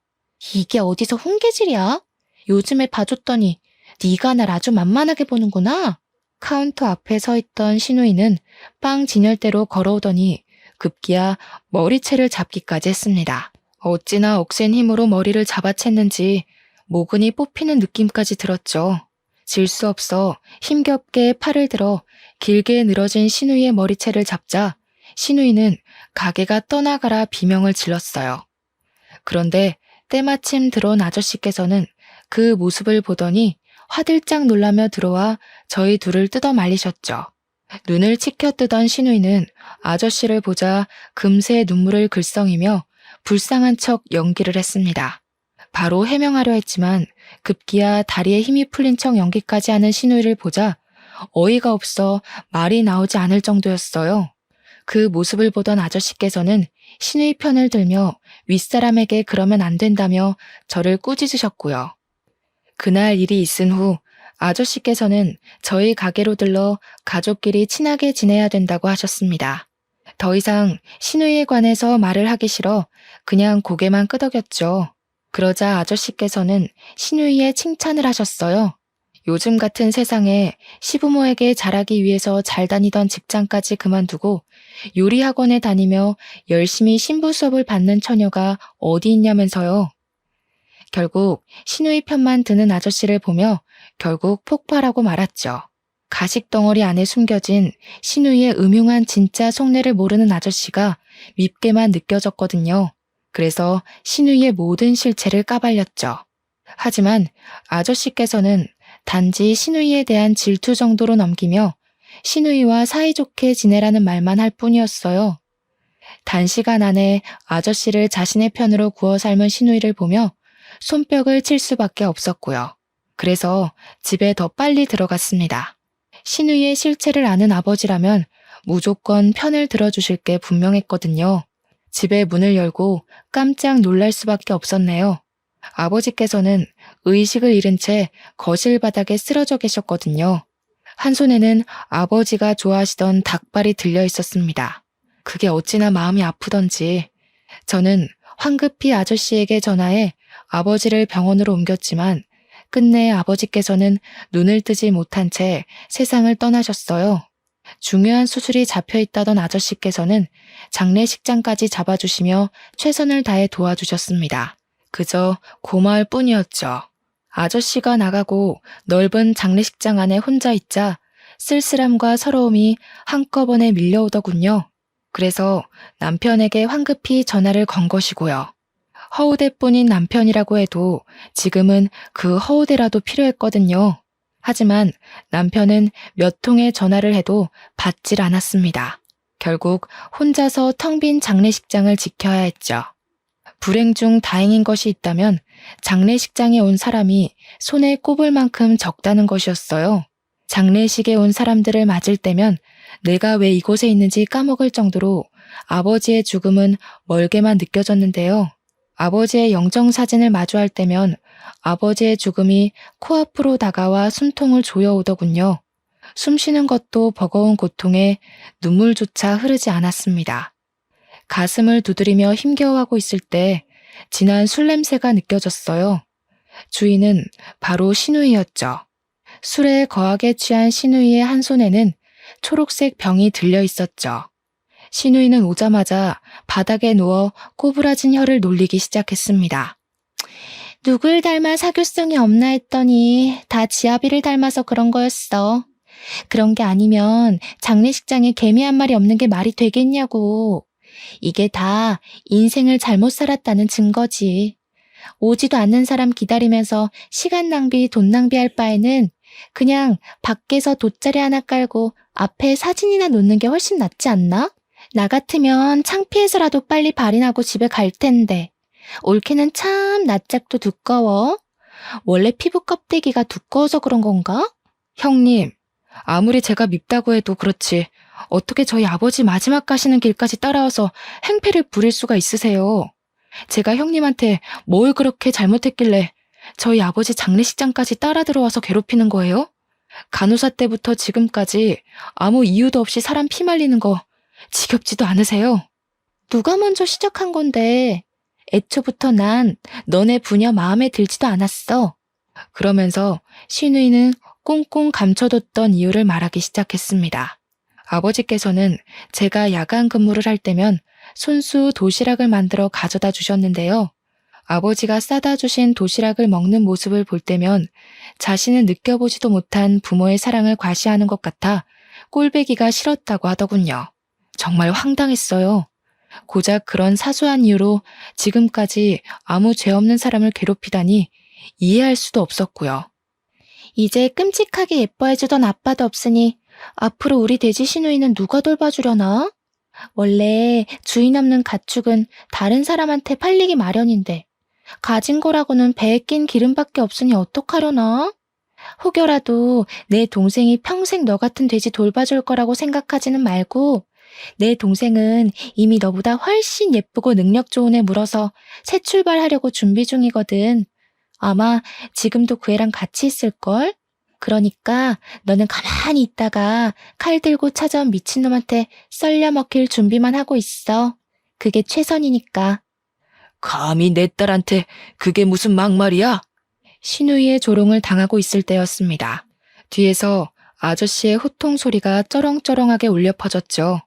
이게 어디서 훈계질이야? 요즘에 봐줬더니 네가 날 아주 만만하게 보는구나. 카운터 앞에 서 있던 신우이는 빵 진열대로 걸어오더니 급기야 머리채를 잡기까지 했습니다. 어찌나 억센 힘으로 머리를 잡아챘는지 모근이 뽑히는 느낌까지 들었죠. 질 수 없어 힘겹게 팔을 들어 길게 늘어진 신우이의 머리채를 잡자 신우이는 가게가 떠나가라 비명을 질렀어요. 그런데 때마침 들어온 아저씨께서는 그 모습을 보더니 화들짝 놀라며 들어와 저희 둘을 뜯어 말리셨죠. 눈을 치켜뜨던 신우이는 아저씨를 보자 금세 눈물을 글썽이며 불쌍한 척 연기를 했습니다. 바로 해명하려 했지만 급기야 다리에 힘이 풀린 척 연기까지 하는 신우이를 보자 어이가 없어 말이 나오지 않을 정도였어요. 그 모습을 보던 아저씨께서는 신우이 편을 들며 윗사람에게 그러면 안 된다며 저를 꾸짖으셨고요. 그날 일이 있은 후 아저씨께서는 저희 가게로 들러 가족끼리 친하게 지내야 된다고 하셨습니다. 더 이상 신우이에 관해서 말을 하기 싫어 그냥 고개만 끄덕였죠. 그러자 아저씨께서는 신우이의 칭찬을 하셨어요. 요즘 같은 세상에 시부모에게 잘하기 위해서 잘 다니던 직장까지 그만두고 요리학원에 다니며 열심히 신부 수업을 받는 처녀가 어디 있냐면서요. 결국 신우이 편만 드는 아저씨를 보며 결국 폭발하고 말았죠. 가식덩어리 안에 숨겨진 신우이의 음흉한 진짜 속내를 모르는 아저씨가 밉게만 느껴졌거든요. 그래서 신우이의 모든 실체를 까발렸죠. 하지만 아저씨께서는
단지 신우이에 대한 질투 정도로 넘기며 신우이와 사이좋게 지내라는 말만 할 뿐이었어요. 단시간 안에 아저씨를 자신의 편으로 구워 삶은 신우이를 보며 손뼉을 칠 수밖에 없었고요. 그래서 집에 더 빨리 들어갔습니다. 신우이의 실체를 아는 아버지라면 무조건 편을 들어주실 게 분명했거든요. 집에 문을 열고 깜짝 놀랄 수밖에 없었네요. 아버지께서는 의식을 잃은 채 거실 바닥에 쓰러져 계셨거든요. 한 손에는 아버지가 좋아하시던 닭발이 들려 있었습니다. 그게 어찌나 마음이 아프던지 저는 황급히 아저씨에게 전화해 아버지를 병원으로 옮겼지만 끝내 아버지께서는 눈을 뜨지 못한 채 세상을 떠나셨어요. 중요한 수술이 잡혀 있다던 아저씨께서는 장례식장까지 잡아주시며 최선을 다해 도와주셨습니다. 그저 고마울 뿐이었죠. 아저씨가 나가고 넓은 장례식장 안에 혼자 있자 쓸쓸함과 서러움이 한꺼번에 밀려오더군요. 그래서 남편에게 황급히 전화를 건 것이고요. 허우대뿐인 남편이라고 해도 지금은 그 허우대라도 필요했거든요. 하지만 남편은 몇 통의 전화를 해도 받질 않았습니다. 결국 혼자서 텅 빈 장례식장을 지켜야 했죠. 불행 중 다행인 것이 있다면 장례식장에 온 사람이 손에 꼽을 만큼 적다는 것이었어요. 장례식에 온 사람들을 맞을 때면 내가 왜 이곳에 있는지 까먹을 정도로 아버지의 죽음은 멀게만 느껴졌는데요. 아버지의 영정사진을 마주할 때면 아버지의 죽음이 코앞으로 다가와 숨통을 조여오더군요. 숨쉬는 것도 버거운 고통에 눈물조차 흐르지 않았습니다. 가슴을 두드리며 힘겨워하고 있을 때 진한 술 냄새가 느껴졌어요. 주인은 바로 신우이였죠. 술에 거하게 취한 신우이의 한 손에는 초록색 병이 들려 있었죠. 신우이는 오자마자 바닥에 누워 꼬부라진 혀를 놀리기 시작했습니다. 누굴 닮아 사교성이 없나 했더니 다 지아비를 닮아서 그런 거였어. 그런 게 아니면 장례식장에 개미 한 마리 없는 게 말이 되겠냐고. 이게 다 인생을 잘못 살았다는 증거지. 오지도 않는 사람 기다리면서 시간 낭비, 돈 낭비할 바에는 그냥 밖에서 돗자리 하나 깔고 앞에 사진이나 놓는 게 훨씬 낫지 않나? 나 같으면 창피해서라도 빨리 발인하고 집에 갈 텐데. 올케는 참 낯짝도 두꺼워. 원래 피부 껍데기가 두꺼워서 그런 건가?
형님, 아무리 제가 밉다고 해도 그렇지 어떻게 저희 아버지 마지막 가시는 길까지 따라와서 행패를 부릴 수가 있으세요? 제가 형님한테 뭘 그렇게 잘못했길래 저희 아버지 장례식장까지 따라 들어와서 괴롭히는 거예요? 간호사 때부터 지금까지 아무 이유도 없이 사람 피 말리는 거 지겹지도 않으세요?
누가 먼저 시작한 건데. 애초부터 난 너네 부녀 마음에 들지도 않았어.
그러면서 신우이는 꽁꽁 감춰뒀던 이유를 말하기 시작했습니다. 아버지께서는 제가 야간 근무를 할 때면 손수 도시락을 만들어 가져다 주셨는데요. 아버지가 싸다 주신 도시락을 먹는 모습을 볼 때면 자신은 느껴보지도 못한 부모의 사랑을 과시하는 것 같아 꼴배기가 싫었다고 하더군요. 정말 황당했어요. 고작 그런 사소한 이유로 지금까지 아무 죄 없는 사람을 괴롭히다니 이해할 수도 없었고요.
이제 끔찍하게 예뻐해주던 아빠도 없으니 앞으로 우리 돼지 신우이는 누가 돌봐주려나? 원래 주인 없는 가축은 다른 사람한테 팔리기 마련인데 가진 거라고는 배에 낀 기름밖에 없으니 어떡하려나? 혹여라도 내 동생이 평생 너 같은 돼지 돌봐줄 거라고 생각하지는 말고 내 동생은 이미 너보다 훨씬 예쁘고 능력 좋은 애 물어서 새 출발하려고 준비 중이거든. 아마 지금도 그 애랑 같이 있을걸? 그러니까 너는 가만히 있다가 칼 들고 찾아온 미친놈한테 썰려 먹힐 준비만 하고 있어. 그게 최선이니까.
감히 내 딸한테 그게 무슨 막말이야? 신우이의 조롱을 당하고 있을 때였습니다. 뒤에서 아저씨의 호통 소리가 쩌렁쩌렁하게 울려 퍼졌죠.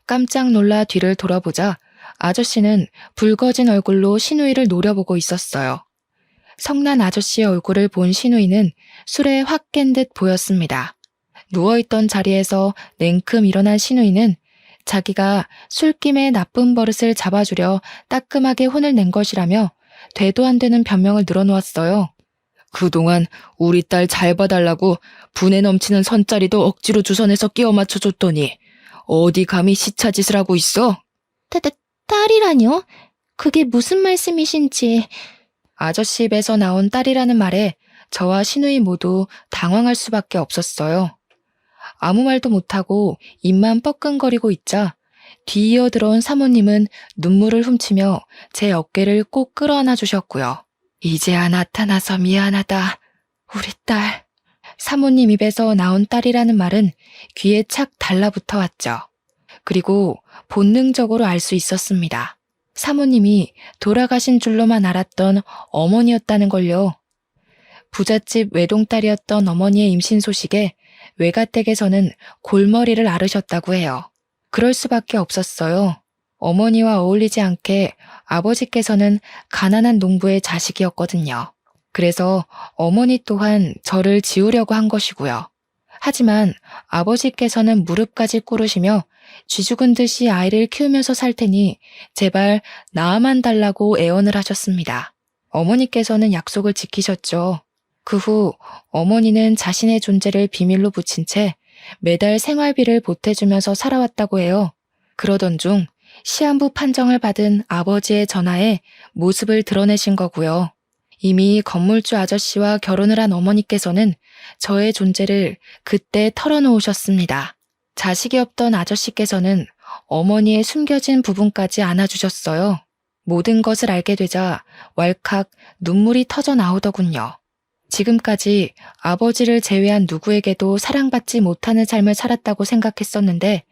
깜짝 놀라 뒤를 돌아보자 아저씨는 붉어진 얼굴로 신우이를 노려보고 있었어요. 성난 아저씨의 얼굴을 본 신우이는 술에 확 깬 듯 보였습니다. 누워있던 자리에서 냉큼 일어난 신우이는 자기가 술김에 나쁜 버릇을 잡아주려 따끔하게 혼을 낸 것이라며 되도 안 되는 변명을 늘어놓았어요. 그동안 우리 딸 잘 봐달라고 분에 넘치는 선짜리도 억지로 주선해서 끼워 맞춰줬더니 어디 감히 시차짓을 하고 있어?
딸이라뇨? 그게 무슨 말씀이신지.
아저씨 입에서 나온 딸이라는 말에 저와 신우이 모두 당황할 수밖에 없었어요. 아무 말도 못하고 입만 뻐끔거리고 있자 뒤이어 들어온 사모님은 눈물을 훔치며 제 어깨를 꼭 끌어안아 주셨고요. 이제야 나타나서 미안하다. 우리 딸. 사모님 입에서 나온 딸이라는 말은 귀에 착 달라붙어 왔죠. 그리고 본능적으로 알 수 있었습니다. 사모님이 돌아가신 줄로만 알았던 어머니였다는 걸요. 부잣집 외동딸이었던 어머니의 임신 소식에 외가댁에서는 골머리를 앓으셨다고 해요. 그럴 수밖에 없었어요. 어머니와 어울리지 않게 아버지께서는 가난한 농부의 자식이었거든요. 그래서 어머니 또한 저를 지우려고 한 것이고요. 하지만 아버지께서는 무릎까지 꿇으시며 쥐죽은 듯이 아이를 키우면서 살 테니 제발 낳아만 달라고 애원을 하셨습니다. 어머니께서는 약속을 지키셨죠. 그 후 어머니는 자신의 존재를 비밀로 붙인 채 매달 생활비를 보태주면서 살아왔다고 해요. 그러던 중 시한부 판정을 받은 아버지의 전화에 모습을 드러내신 거고요. 이미 건물주 아저씨와 결혼을 한 어머니께서는 저의 존재를 그때 털어놓으셨습니다. 자식이 없던 아저씨께서는 어머니의 숨겨진 부분까지 안아주셨어요. 모든 것을 알게 되자 왈칵 눈물이 터져 나오더군요. 지금까지 아버지를 제외한 누구에게도 사랑받지 못하는 삶을 살았다고 생각했었는데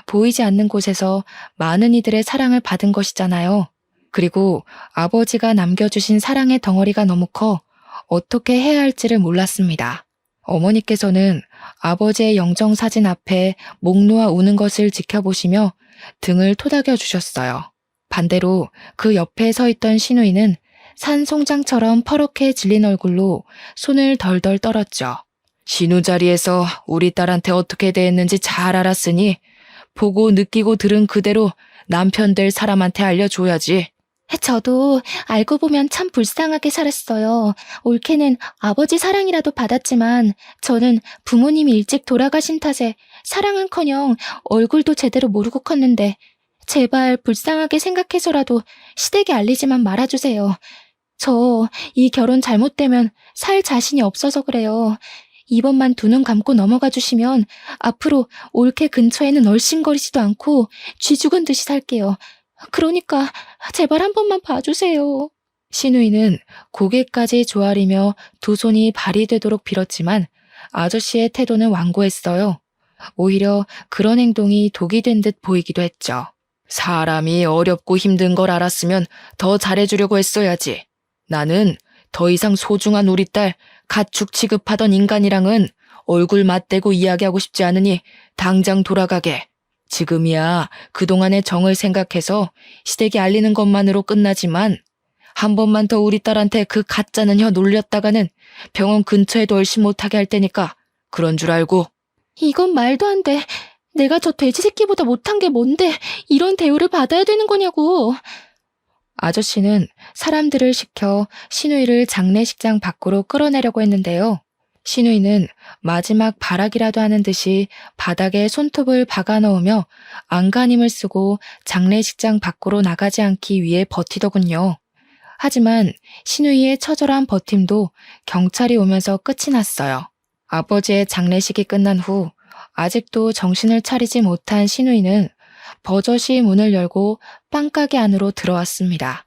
보이지 않는 곳에서 많은 이들의 사랑을 받은 것이잖아요. 그리고 아버지가 남겨주신 사랑의 덩어리가 너무 커 어떻게 해야 할지를 몰랐습니다. 어머니께서는 아버지의 영정사진 앞에 목 놓아 우는 것을 지켜보시며 등을 토닥여 주셨어요. 반대로 그 옆에 서 있던 시누이는 산 송장처럼 퍼렇게 질린 얼굴로 손을 덜덜 떨었죠. 신우 자리에서 우리 딸한테 어떻게 대했는지 잘 알았으니 보고 느끼고 들은 그대로 남편 될 사람한테 알려줘야지.
저도 알고 보면 참 불쌍하게 살았어요. 올케는 아버지 사랑이라도 받았지만 저는 부모님이 일찍 돌아가신 탓에 사랑은커녕 얼굴도 제대로 모르고 컸는데 제발 불쌍하게 생각해서라도 시댁에 알리지만 말아주세요. 저 이 결혼 잘못되면 살 자신이 없어서 그래요. 이번만 두 눈 감고 넘어가 주시면 앞으로 올케 근처에는 얼씬거리지도 않고 쥐 죽은 듯이 살게요. 그러니까 제발 한 번만 봐주세요.
시누이는 고개까지 조아리며 두 손이 발이 되도록 빌었지만 아저씨의 태도는 완고했어요. 오히려 그런 행동이 독이 된 듯 보이기도 했죠. 사람이 어렵고 힘든 걸 알았으면 더 잘해주려고 했어야지. 나는 더 이상 소중한 우리 딸 가축 취급하던 인간이랑은 얼굴 맞대고 이야기하고 싶지 않으니 당장 돌아가게. 지금이야 그동안의 정을 생각해서 시댁에 알리는 것만으로 끝나지만 한 번만 더 우리 딸한테 그 가짜는 혀 놀렸다가는 병원 근처에도 얼씬 못하게 할 테니까 그런 줄 알고.
이건 말도 안 돼. 내가 저 돼지 새끼보다 못한 게 뭔데 이런 대우를 받아야 되는 거냐고.
아저씨는 사람들을 시켜 시누이를 장례식장 밖으로 끌어내려고 했는데요. 시누이는 마지막 발악이라도 하는 듯이 바닥에 손톱을 박아 넣으며 안간힘을 쓰고 장례식장 밖으로 나가지 않기 위해 버티더군요. 하지만 시누이의 처절한 버팀도 경찰이 오면서 끝이 났어요. 아버지의 장례식이 끝난 후 아직도 정신을 차리지 못한 시누이는 버젓이 문을 열고 빵가게 안으로 들어왔습니다.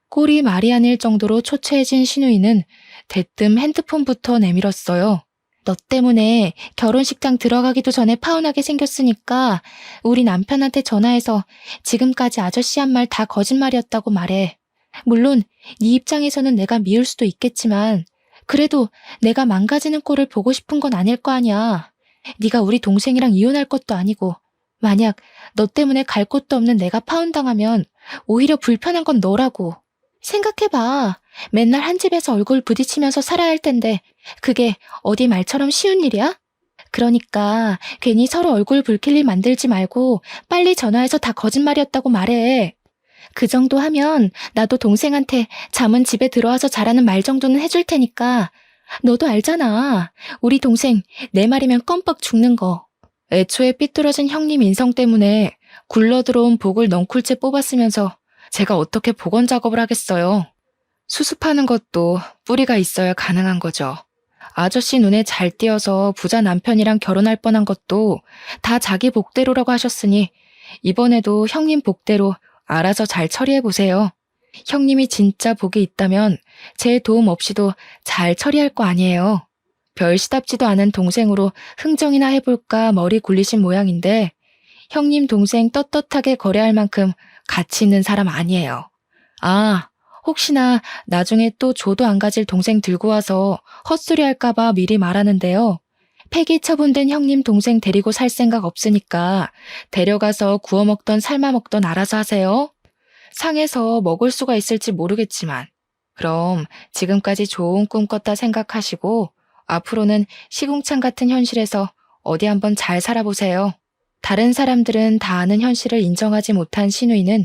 꼴이 말이 아닐 정도로 초췌해진 시누이는 대뜸 핸드폰부터 내밀었어요. 너 때문에 결혼식장 들어가기도 전에 파혼하게 생겼으니까 우리 남편한테 전화해서 지금까지 아저씨 한 말 다 거짓말이었다고 말해. 물론 네 입장에서는 내가 미울 수도 있겠지만 그래도 내가 망가지는 꼴을 보고 싶은 건 아닐 거 아니야. 네가 우리 동생이랑 이혼할 것도 아니고 만약 너 때문에 갈 곳도 없는 내가 파혼당하면 오히려 불편한 건 너라고. 생각해봐. 맨날 한 집에서 얼굴 부딪히면서 살아야 할 텐데 그게 어디 말처럼 쉬운 일이야? 그러니까 괜히 서로 얼굴 붉힐 일 만들지 말고 빨리 전화해서 다 거짓말이었다고 말해. 그 정도 하면 나도 동생한테 잠은 집에 들어와서 잘하는 말 정도는 해줄 테니까
너도 알잖아. 우리 동생 내 말이면 껌뻑 죽는 거.
애초에 삐뚤어진 형님 인성 때문에 굴러들어온 복을 넝쿨째 뽑았으면서 제가 어떻게 복원 작업을 하겠어요. 수습하는 것도 뿌리가 있어야 가능한 거죠. 아저씨 눈에 잘 띄어서 부자 남편이랑 결혼할 뻔한 것도 다 자기 복대로라고 하셨으니 이번에도 형님 복대로 알아서 잘 처리해보세요. 형님이 진짜 복이 있다면 제 도움 없이도 잘 처리할 거 아니에요. 별 시답지도 않은 동생으로 흥정이나 해볼까 머리 굴리신 모양인데 형님 동생 떳떳하게 거래할 만큼 가치 있는 사람 아니에요. 아, 혹시나 나중에 또 조도 안 가질 동생 들고 와서 헛소리 할까봐 미리 말하는데요. 폐기 처분된 형님 동생 데리고 살 생각 없으니까 데려가서 구워 먹던 삶아 먹던 알아서 하세요. 상해서 먹을 수가 있을지 모르겠지만 그럼 지금까지 좋은 꿈 꿨다 생각하시고 앞으로는 시궁창 같은 현실에서 어디 한번 잘 살아보세요. 다른 사람들은 다 아는 현실을 인정하지 못한 신우이는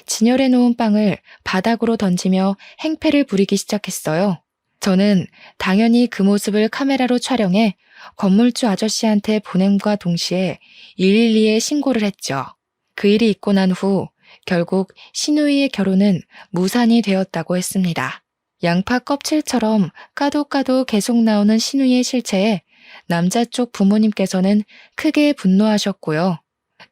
진열해 놓은 빵을 바닥으로 던지며 행패를 부리기 시작했어요. 저는 당연히 그 모습을 카메라로 촬영해 건물주 아저씨한테 보냄과 동시에 112에 신고를 했죠. 그 일이 있고 난 후 결국 신우이의 결혼은 무산이 되었다고 했습니다. 양파 껍질처럼 까도 계속 나오는 신우이의 실체에 남자 쪽 부모님께서는 크게 분노하셨고요.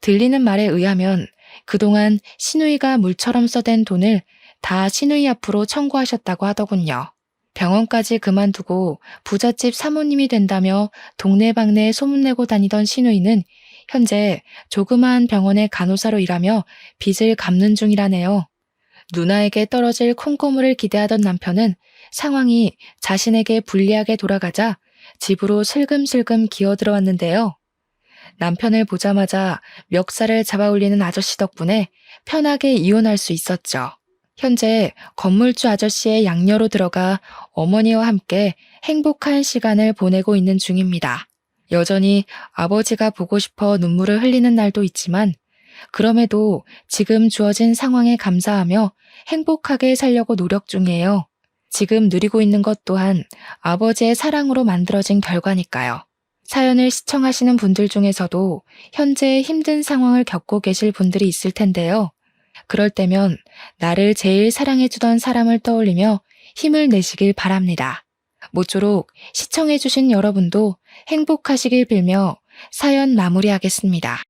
들리는 말에 의하면 그동안 신우이가 물처럼 써댄 돈을 다 신우이 앞으로 청구하셨다고 하더군요. 병원까지 그만두고 부잣집 사모님이 된다며 동네방네 소문내고 다니던 신우이는 현재 조그마한 병원의 간호사로 일하며 빚을 갚는 중이라네요. 누나에게 떨어질 콩고물을 기대하던 남편은 상황이 자신에게 불리하게 돌아가자 집으로 슬금슬금 기어들어왔는데요. 남편을 보자마자 멱살을 잡아올리는 아저씨 덕분에 편하게 이혼할 수 있었죠. 현재 건물주 아저씨의 양녀로 들어가 어머니와 함께 행복한 시간을 보내고 있는 중입니다. 여전히 아버지가 보고 싶어 눈물을 흘리는 날도 있지만 그럼에도 지금 주어진 상황에 감사하며 행복하게 살려고 노력 중이에요. 지금 누리고 있는 것 또한 아버지의 사랑으로 만들어진 결과니까요. 사연을 시청하시는 분들 중에서도 현재 힘든 상황을 겪고 계실 분들이 있을 텐데요. 그럴 때면 나를 제일 사랑해주던 사람을 떠올리며 힘을 내시길 바랍니다. 모쪼록 시청해주신 여러분도 행복하시길 빌며 사연 마무리하겠습니다.